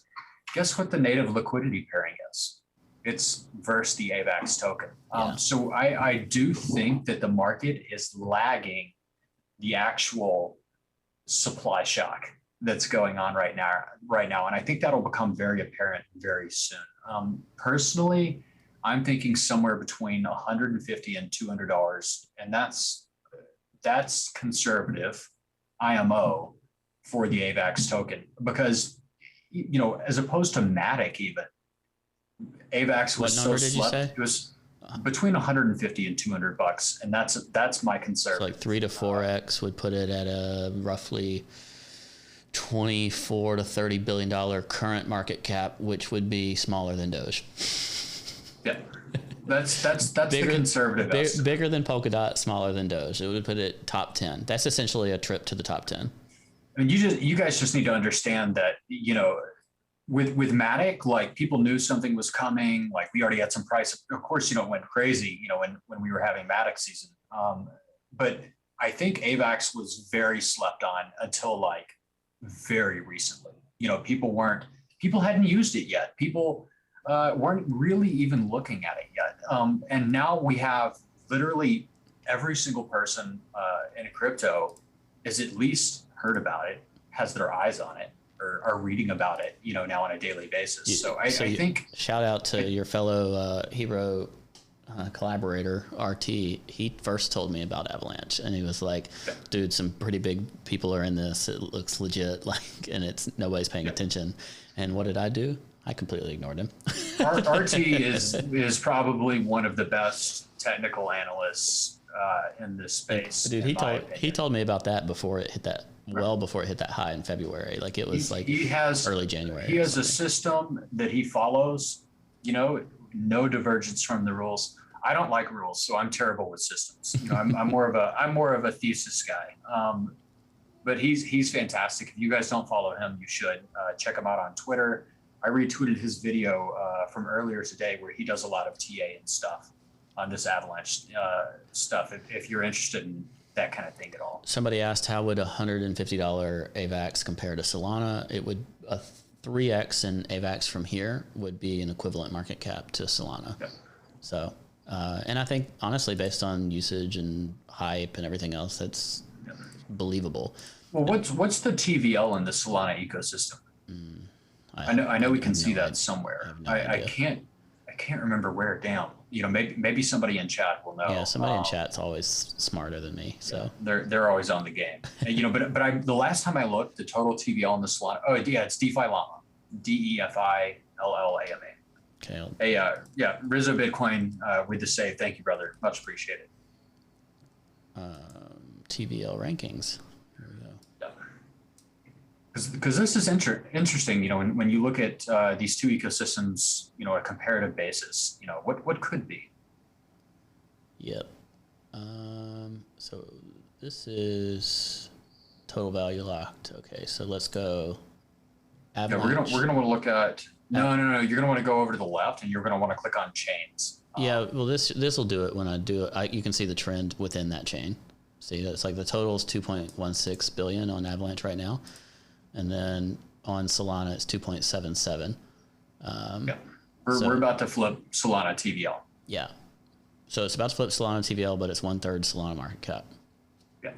guess what the native liquidity pairing is? It's versus the AVAX token. So I do think that the market is lagging the actual supply shock that's going on right now. And I think that'll become very apparent very soon. Personally, I'm thinking somewhere between $150 and $200. And that's conservative IMO for the AVAX token, because, as opposed to Matic even, AVAX was so slept. It was between $150 and $200, and that's my conservative. So like 3 to 4x would put it at a roughly $24 to $30 billion current market cap, which would be smaller than Doge. Yeah, that's bigger, the conservative estimate. Bigger than Polkadot, smaller than Doge. It would put it top 10. That's essentially a trip to the top 10. You guys just need to understand that with Matic, like people knew something was coming. Like we already had some price. Of course, it went crazy. When we were having Matic season. But I think AVAX was very slept on until like very recently. People hadn't used it yet. People weren't really even looking at it yet. And now we have literally every single person in crypto has at least heard about it, has their eyes on it, or are reading about it, now on a daily basis. So I think shout out to your fellow hero collaborator RT. He first told me about Avalanche, and he was like, "Dude, some pretty big people are in this. It looks legit, and it's nobody's paying attention." And what did I do? I completely ignored him. RT is probably one of the best technical analysts in this space. Dude, he told me about that before it hit that before it hit that high in February. Like it was he has early January. He has a system that he follows. You know, no divergence from the rules. I don't like rules, so I'm terrible with systems. You know, I'm more of a thesis guy. But he's fantastic. If you guys don't follow him, you should check him out on Twitter. I retweeted his video from earlier today where he does a lot of TA and stuff on this Avalanche stuff. If you're interested in that kind of thing at all. Somebody asked how would $150 AVAX compare to Solana? It would a 3x in AVAX from here would be an equivalent market cap to Solana. Yeah. So, and I think honestly, based on usage and hype and everything else, that's believable. Well, what's the TVL in the Solana ecosystem? I know we can see that somewhere. I can't remember where down. You know, maybe somebody in chat will know. Yeah, somebody in chat's always smarter than me. So they're always on the game. And, you know, but the last time I looked, the total TVL in the Solana. Oh yeah, it's DeFi Llama, DeFiLLAMA. Okay. Hey, yeah, Rizzo Bitcoin with the save. Thank you, brother. Much appreciated. TVL rankings. Here we go. Because this is interesting, you know, when you look at these two ecosystems, you know, a comparative basis, you know, what could be? Yep. So this is total value locked. Okay, so let's go. Avalanche. Yeah, we're gonna want to look at. No. You're gonna want to go over to the left, and you're gonna want to click on chains. Yeah. Well, this will do it when I do it. You can see the trend within that chain. See, that's like the total is 2.16 billion on Avalanche right now. And then on Solana, it's 2.77. Yeah. We're about to flip Solana TVL. Yeah. So it's about to flip Solana TVL, but it's 1/3 Solana market cap. Yeah.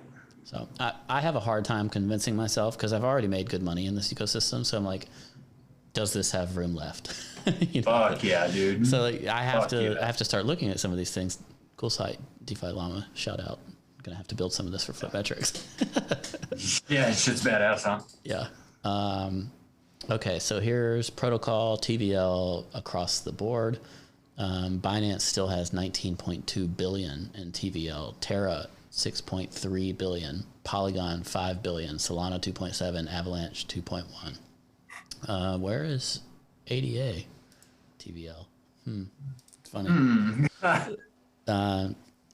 So I have a hard time convincing myself because I've already made good money in this ecosystem. So I'm like, does this have room left? You know? Fuck yeah, dude. So like, I have to start looking at some of these things. Cool site, DeFi Llama. Shout out. Gonna have to build some of this for Flipmetrics. Yeah, shit's badass, huh? Yeah. Okay, so here's protocol TVL across the board. Binance still has 19.2 billion in TVL. Terra 6.3 billion. Polygon 5 billion. Solana 2.7. Avalanche 2.1. Where is ADA TVL? It's funny.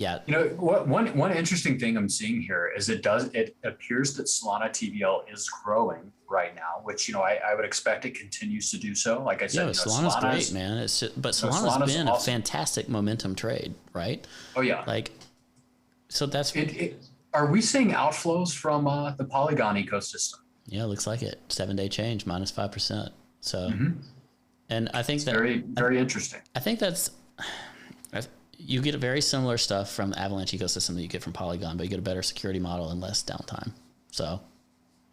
Yeah. You know, one interesting thing I'm seeing here is it appears that Solana TVL is growing right now, which, you know, I would expect it continues to do so. Like I said, yeah, Solana's great, man. It's just, but Solana's been awesome. A fantastic momentum trade, right? Oh yeah. Like, so that's are we seeing outflows from the Polygon ecosystem? Yeah, it looks like it. 7-day change minus 5%. So, and I think it's very interesting. I think you get a very similar stuff from the Avalanche ecosystem that you get from Polygon, but you get a better security model and less downtime. So,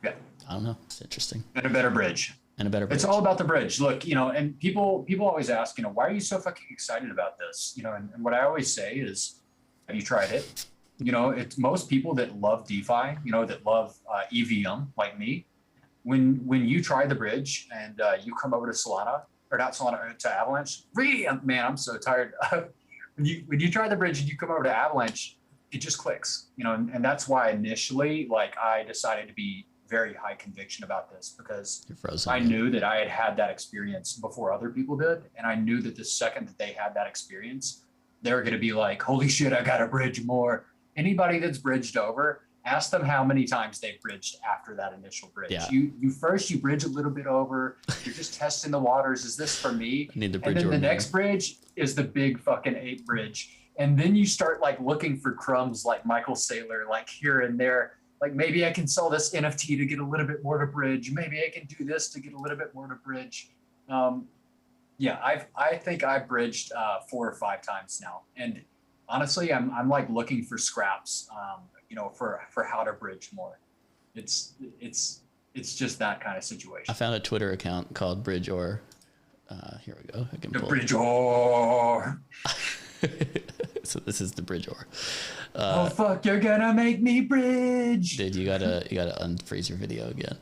yeah, I don't know. It's interesting. And a better bridge. It's all about the bridge. Look, you know, and people always ask, you know, why are you so fucking excited about this? You know, and what I always say is, have you tried it? You know, it's most people that love DeFi, you know, that love EVM like me. When you try the bridge and you come over to Solana, or not Solana, to Avalanche, really, man, I'm so tired. When you try the bridge and you come over to Avalanche, it just clicks, you know, and that's why initially, like, I decided to be very high conviction about this because I knew that I had that experience before other people did. And I knew that the second that they had that experience, they were going to be like, holy shit, I got to bridge more. Anybody that's bridged over, ask them how many times they've bridged after that initial bridge. Yeah. You bridge a little bit over. You're just testing the waters. Is this for me? I need to bridge. And then the next bridge is the big fucking 8 bridge. And then you start like looking for crumbs like Michael Saylor, like here and there. Like maybe I can sell this NFT to get a little bit more to bridge. Maybe I can do this to get a little bit more to bridge. Yeah, I think I've bridged 4 or 5 times now. And honestly, I'm like looking for scraps. You know, for how to bridge more. It's just that kind of situation. I found a Twitter account called Bridge.or. Here we go. I can pull Bridge.or. So this is the Bridge.or. Oh fuck! You're gonna make me bridge. Dude, you gotta unfreeze your video again.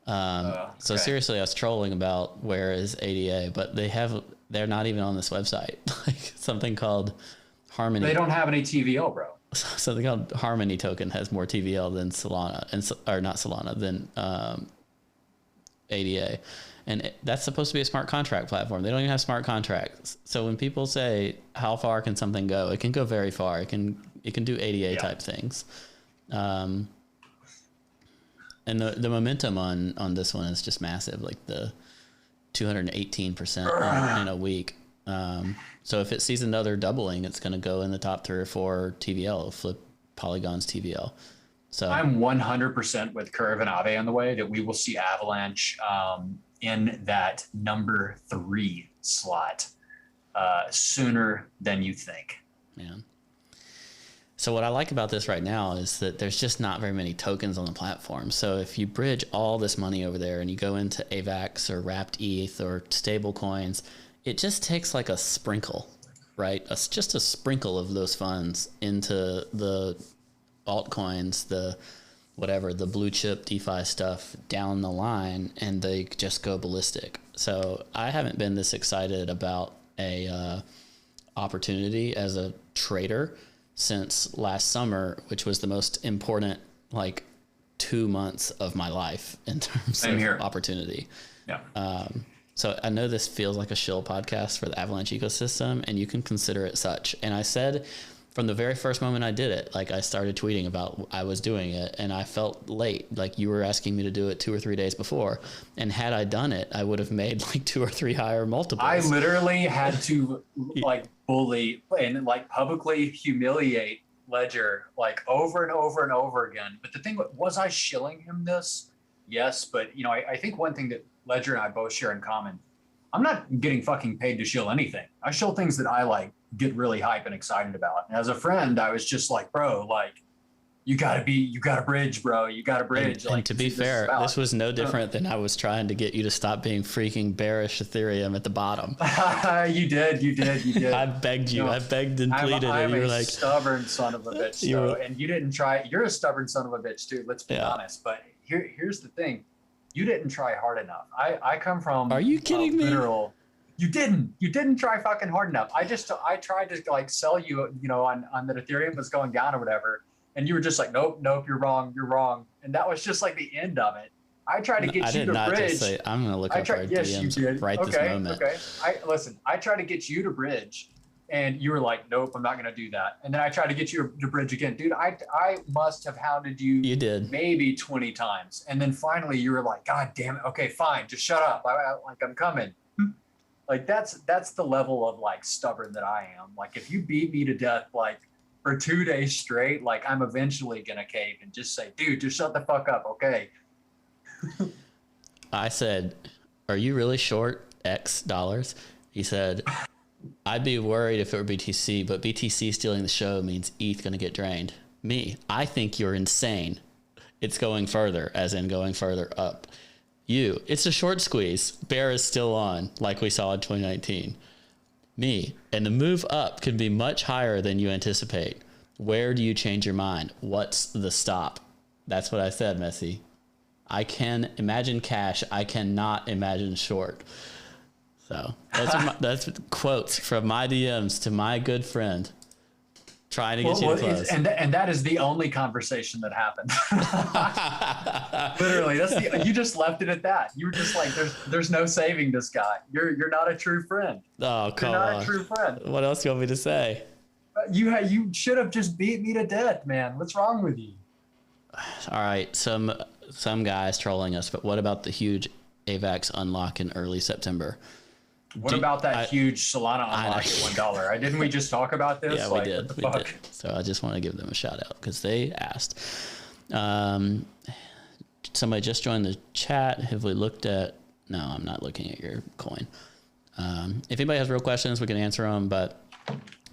So Okay. seriously, I was trolling about where is ADA, but they're not even on this website. Like something called Harmony. They don't have any TVL, bro. Something called Harmony token has more TVL than Solana, or not Solana, than ADA. And that's supposed to be a smart contract platform. They don't even have smart contracts. So when people say how far can something go, it can go very far. It can do ADA type things. And the momentum on this one is just massive, like the 218% in a week. So if it sees another doubling, it's going to go in the top 3 or 4 TVL. It'll flip Polygon's TVL. So I'm 100% with Curve and Aave on the way that we will see Avalanche in that number 3 slot sooner than you think. Yeah. So what I like about this right now is that there's just not very many tokens on the platform. So if you bridge all this money over there and you go into AVAX or wrapped ETH or stable coins, it just takes like a sprinkle, right? Just a sprinkle of those funds into the altcoins, the blue chip DeFi stuff down the line, and they just go ballistic. So I haven't been this excited about a opportunity as a trader since last summer, which was the most important 2 months of my life in terms of opportunity. Yeah. So I know this feels like a shill podcast for the Avalanche ecosystem, and you can consider it such. And I said from the very first moment I did it, I started tweeting about I was doing it, and I felt late. Like you were asking me to do it 2 or 3 days before. And had I done it, I would have made 2 or 3 higher multiples. I literally had to bully and publicly humiliate Ledger over and over and over again. But the thing was, I shilling him this? Yes, but I think one thing that Ledger and I both share in common, I'm not getting fucking paid to shill anything. I shill things that I get really hype and excited about. And as a friend, I was just bro, you gotta bridge, bro. You gotta bridge. And to be fair, this was no different than I was trying to get you to stop being freaking bearish Ethereum at the bottom. You did. I begged you. I begged and pleaded. I'm and you were a stubborn son of a bitch. And you didn't try. You're a stubborn son of a bitch too. Let's be honest. But here's the thing. You didn't try hard enough. I come from. Are you kidding me? You didn't try fucking hard enough. I tried to sell you, on that Ethereum was going down or whatever. And you were just nope, you're wrong. And that was just the end of it. I tried to get you to bridge. I did not just say, I'm going to look up our DMs right this moment. Okay. I tried to get you to bridge and you were nope, I'm not going to do that. And then I tried to get you to bridge again. Dude, I must have hounded you. You did. Maybe 20 times. And then finally you were God damn it. Okay, fine. Just shut up. I'm coming. That's the level of stubborn that I am. If you beat me to death, for 2 days straight, I'm eventually gonna cave and just say, dude, just shut the fuck up, okay? I said, are you really short X dollars? He said, I'd be worried if it were BTC, but BTC stealing the show means ETH gonna get drained. Me, I think you're insane. It's going further, as in going further up. You, it's a short squeeze. Bear is still on, like we saw in 2019. Me, and the move up can be much higher than you anticipate. Where do you change your mind? What's the stop? That's what I said, Messi. I can imagine cash. I cannot imagine short. So that's quotes from my DMs to my good friend. Trying to get you to close. And that is the only conversation that happened. Literally, you just left it at that. You were just there's no saving this guy. You're not a true friend. Oh, come on. You're not a true friend. What else do you want me to say? You should have just beat me to death, man. What's wrong with you? All right, some guys trolling us, but what about the huge AVAX unlock in early September? What about that huge Solana unlock at $1? Didn't we just talk about this? Yeah, we did. So I just want to give them a shout out because they asked. Somebody just joined the chat. Have we looked at? No, I'm not looking at your coin. If anybody has real questions, we can answer them. But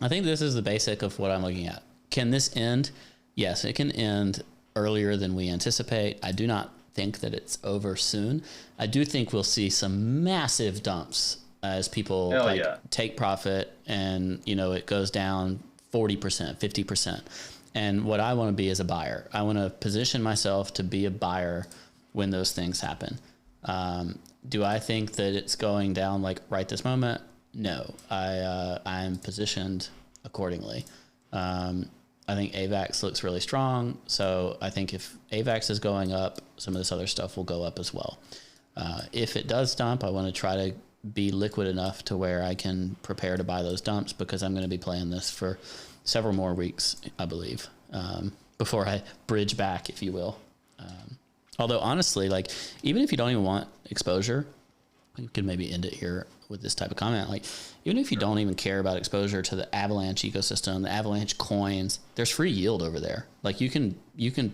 I think this is the basic of what I'm looking at. Can this end? Yes, it can end earlier than we anticipate. I do not think that it's over soon. I do think we'll see some massive dumps as people take profit and it goes down 40%, 50%. And what I want to be is a buyer. I want to position myself to be a buyer when those things happen. Do I think that it's going down like right this moment? No, I'm positioned accordingly. I think AVAX looks really strong. So I think if AVAX is going up, some of this other stuff will go up as well. If it does dump, I want to try to be liquid enough to where I can prepare to buy those dumps, because I'm going to be playing this for several more weeks, I believe, before I bridge back, if you will. Although honestly, like, even if you don't even want exposure, you could maybe end it here with this type of comment. Like, even if you don't even care about exposure to the Avalanche ecosystem, the Avalanche coins, there's free yield over there. Like, you can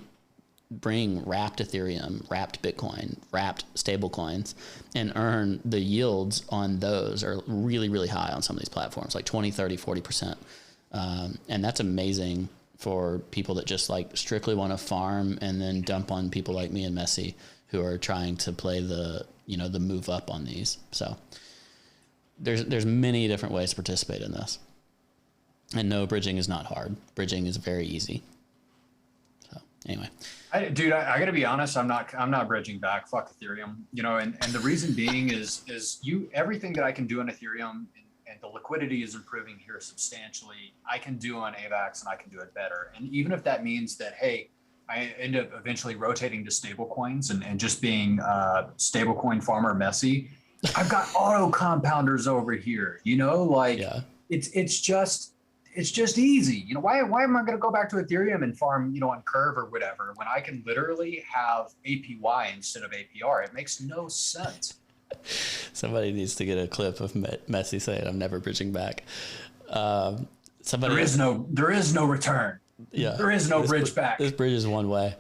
bring wrapped Ethereum, wrapped Bitcoin, wrapped stable coins, and earn the yields on those are really, really high on some of these platforms, like 20, 30, 40%. And that's amazing for people that just like strictly want to farm and then dump on people like me and Messi, who are trying to play the move up on these. So there's many different ways to participate in this. And no, bridging is not hard. Bridging is very easy. So anyway. I got to be honest. I'm not bridging back. Fuck Ethereum. And the reason being is everything that I can do on Ethereum, and the liquidity is improving here substantially, I can do on AVAX, and I can do it better. And even if that means that, hey, I end up eventually rotating to stable coins and just being stablecoin farmer Messi, I've got auto compounders over here, it's just easy. Why am I going to go back to Ethereum and farm, on Curve or whatever, when I can literally have APY instead of APR? It makes no sense. Somebody needs to get a clip of Messi saying, "I'm never bridging back." There is no return. Yeah, there is no bridge back. This bridge is one way.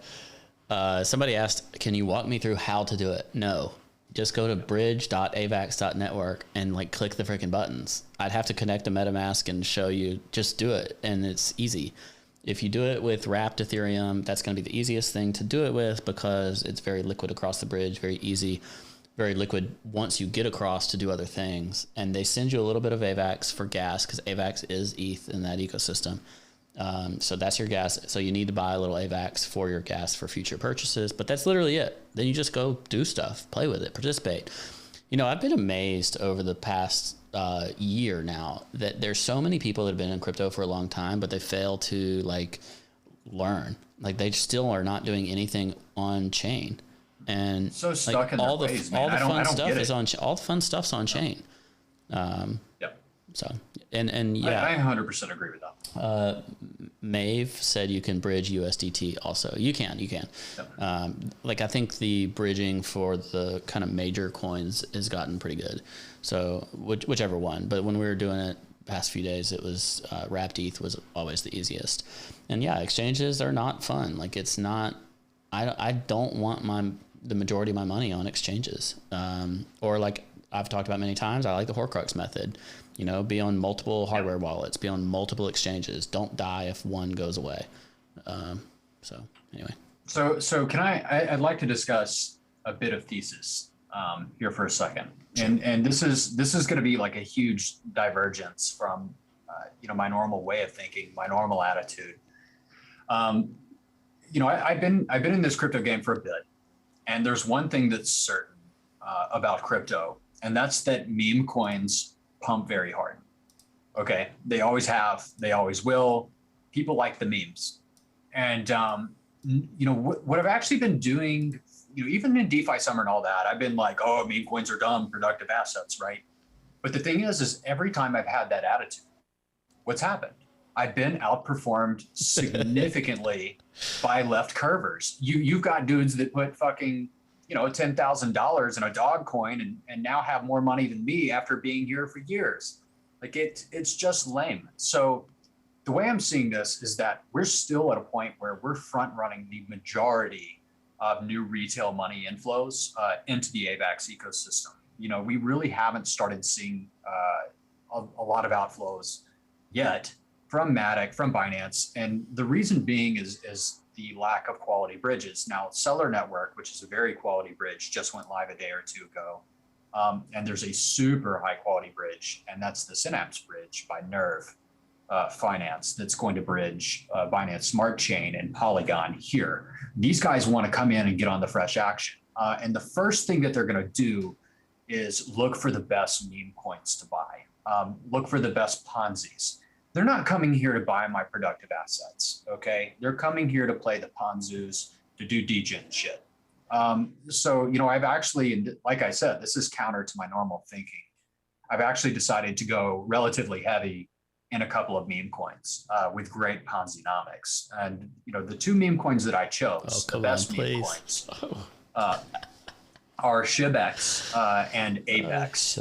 Somebody asked, "Can you walk me through how to do it?" No, just go to bridge.avax.network and click the freaking buttons. I'd have to connect a MetaMask and show you. Just do it, and it's easy. If you do it with wrapped Ethereum, that's going to be the easiest thing to do it with, because it's very liquid across the bridge, very easy. Very liquid once you get across to do other things. And they send you a little bit of AVAX for gas, because AVAX is ETH in that ecosystem. So that's your gas. So you need to buy a little AVAX for your gas for future purchases, but that's literally it. Then you just go do stuff, play with it, participate. I've been amazed over the past year now that there's so many people that have been in crypto for a long time, but they fail to learn. They still are not doing anything on chain. And so stuck in all their the ways, man. all the fun stuff is on all the fun stuff's on chain. Yep. So and yeah, I 100% agree with that. Maeve said you can bridge USDT also. You can. Yep. I think the bridging for the kind of major coins has gotten pretty good. So whichever one. But when we were doing it past few days, it was wrapped ETH was always the easiest. And yeah, exchanges are not fun. It's not. I don't want the majority of my money on exchanges. Or I've talked about many times, I like the Horcrux method. Be on multiple hardware wallets, be on multiple exchanges. Don't die if one goes away. So anyway. So can I'd like to discuss a bit of thesis here for a second. And this is going to be a huge divergence from my normal way of thinking, my normal attitude. I've been in this crypto game for a bit, and there's one thing that's certain about crypto, and that's that meme coins pump very hard. Okay, they always have, they always will. People like the memes, and what I've actually been doing, even in DeFi summer and all that, I've been like, oh, meme coins are dumb, productive assets, right? But the thing is every time I've had that attitude, what's happened? I've been outperformed significantly by left curvers. You've got dudes that put fucking, $10,000 in a dog coin and now have more money than me after being here for years. It's just lame. So the way I'm seeing this is that we're still at a point where we're front running the majority of new retail money inflows into the AVAX ecosystem. We really haven't started seeing a lot of outflows yet from Matic, from Binance. And the reason being is the lack of quality bridges. Now, Seller Network, which is a very quality bridge, just went live a day or two ago. And there's a super high quality bridge, and that's the Synapse bridge by Nerve Finance that's going to bridge Binance Smart Chain and Polygon here. These guys want to come in and get on the fresh action. And the first thing that they're going to do is look for the best meme coins to buy. Look for the best Ponzi's. They're not coming here to buy my productive assets, okay? They're coming here to play the Ponzus, to do degen shit. So, I've actually, like I said, this is counter to my normal thinking. I've actually decided to go relatively heavy in a couple of meme coins with great Ponzi-nomics. And, the two meme coins that I chose, the best meme coins, are ShibX and Apex.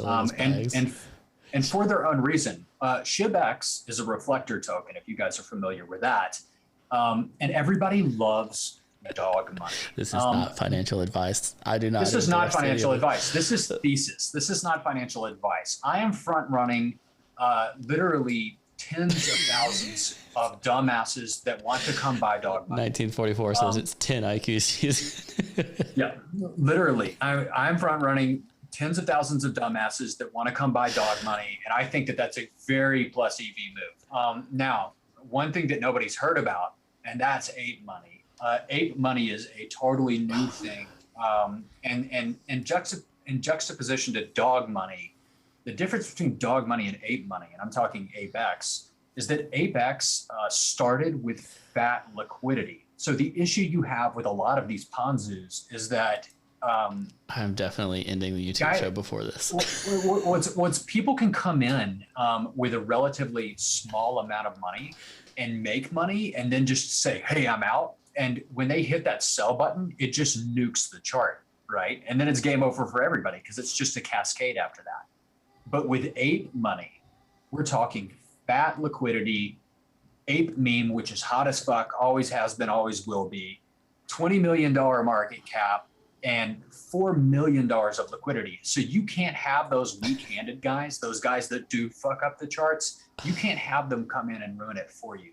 And for their own reason. ShibX is a reflector token, if you guys are familiar with that. And everybody loves dog money. This is not financial advice. I do not. This is not financial advice. This is thesis. This is not financial advice. I am front running literally tens of thousands of dumbasses that want to come buy dog money. 1944 says it's 10 IQs. Yeah, literally. I'm front running tens of thousands of dumbasses that want to come buy dog money. And I think that that's a very plus EV move. Now, one thing that nobody's heard about, and that's ape money. Ape money is a totally new thing. And in juxtaposition to dog money, the difference between dog money and ape money, and I'm talking Apex, is that Apex started with fat liquidity. So the issue you have with a lot of these Ponzus is that I'm definitely ending the YouTube show before this. What's people can come in with a relatively small amount of money and make money and then just say, hey, I'm out. And when they hit that sell button, it just nukes the chart, right? And then it's game over for everybody because it's just a cascade after that. But with ape money, we're talking fat liquidity, ape meme, which is hot as fuck, always has been, always will be, $20 million market cap, and $4 million of liquidity. So you can't have those weak-handed guys, those guys that do fuck up the charts. You can't have them come in and ruin it for you.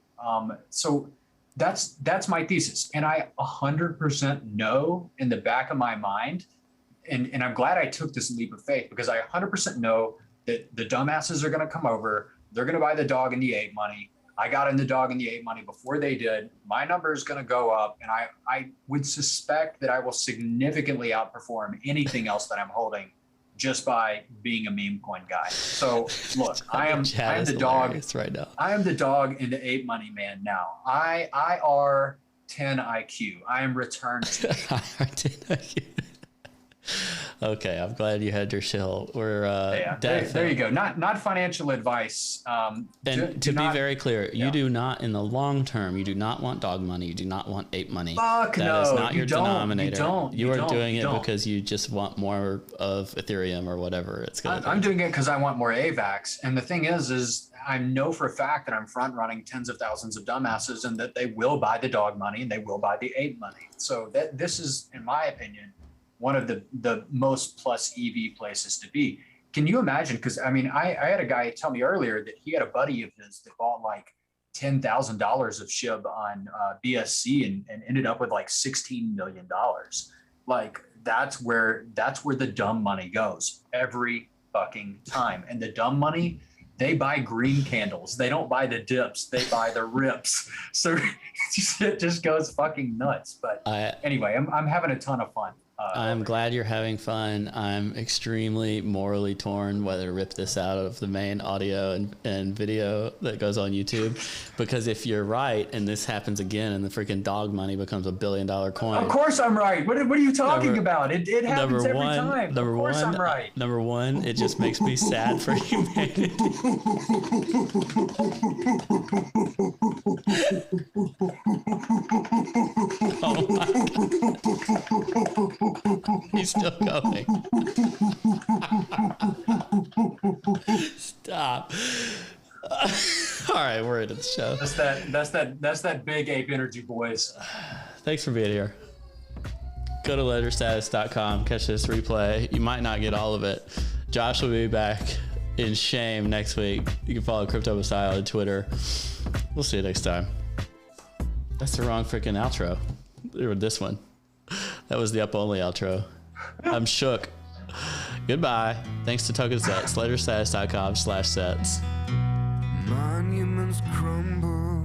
So that's my thesis. And I 100% know in the back of my mind, and I'm glad I took this leap of faith because I 100% know that the dumbasses are going to come over. They're going to buy the dog and the ape money. I got in the dog and the ape money before they did. My number is going to go up, and I would suspect that I will significantly outperform anything else that I'm holding just by being a meme coin guy. So look, I am the dog right now. I am the dog in the ape money man now. I are 10 IQ. I am returned to IR 10 IQ. Okay, I'm glad you had your shill. We're there you go. Not financial advice. And to be very clear, you do not, in the long term, you do not want dog money. You do not want ape money. Fuck no. That is not your denominator. You are doing it because you just want more of Ethereum or whatever it's going to be. I'm doing it because I want more AVAX. And the thing is I know for a fact that I'm front running tens of thousands of dumbasses and that they will buy the dog money and they will buy the ape money. So this is, in my opinion, one of the most plus EV places to be. Can you imagine? Because I had a guy tell me earlier that he had a buddy of his that bought like $10,000 of SHIB on BSC and ended up with like $16 million. Like that's where the dumb money goes every fucking time. And the dumb money, they buy green candles. They don't buy the dips. They buy the rips. So it just goes fucking nuts. But anyway, I'm having a ton of fun. I'm glad you're having fun. I'm extremely morally torn whether to rip this out of the main audio and video that goes on YouTube, because if you're right and this happens again and the freaking dog money becomes $1 billion coin. Of course I'm right. What are you talking about? It happens every time. Of course I'm right. Number one, it just makes me sad for humanity. Oh my God. He's still going. Stop. All right, we're into the show. That's that big ape energy, boys. Thanks for being here. Go to letterstatus.com, catch this replay. You might not get all of it. Josh will be back in shame next week. You can follow Crypto Messiah on Twitter. We'll see you next time. That's the wrong freaking outro. Or this one. That was the up-only outro. I'm shook. Goodbye. Thanks to Token Sets. Letterstatus.com/sets. Monuments crumble.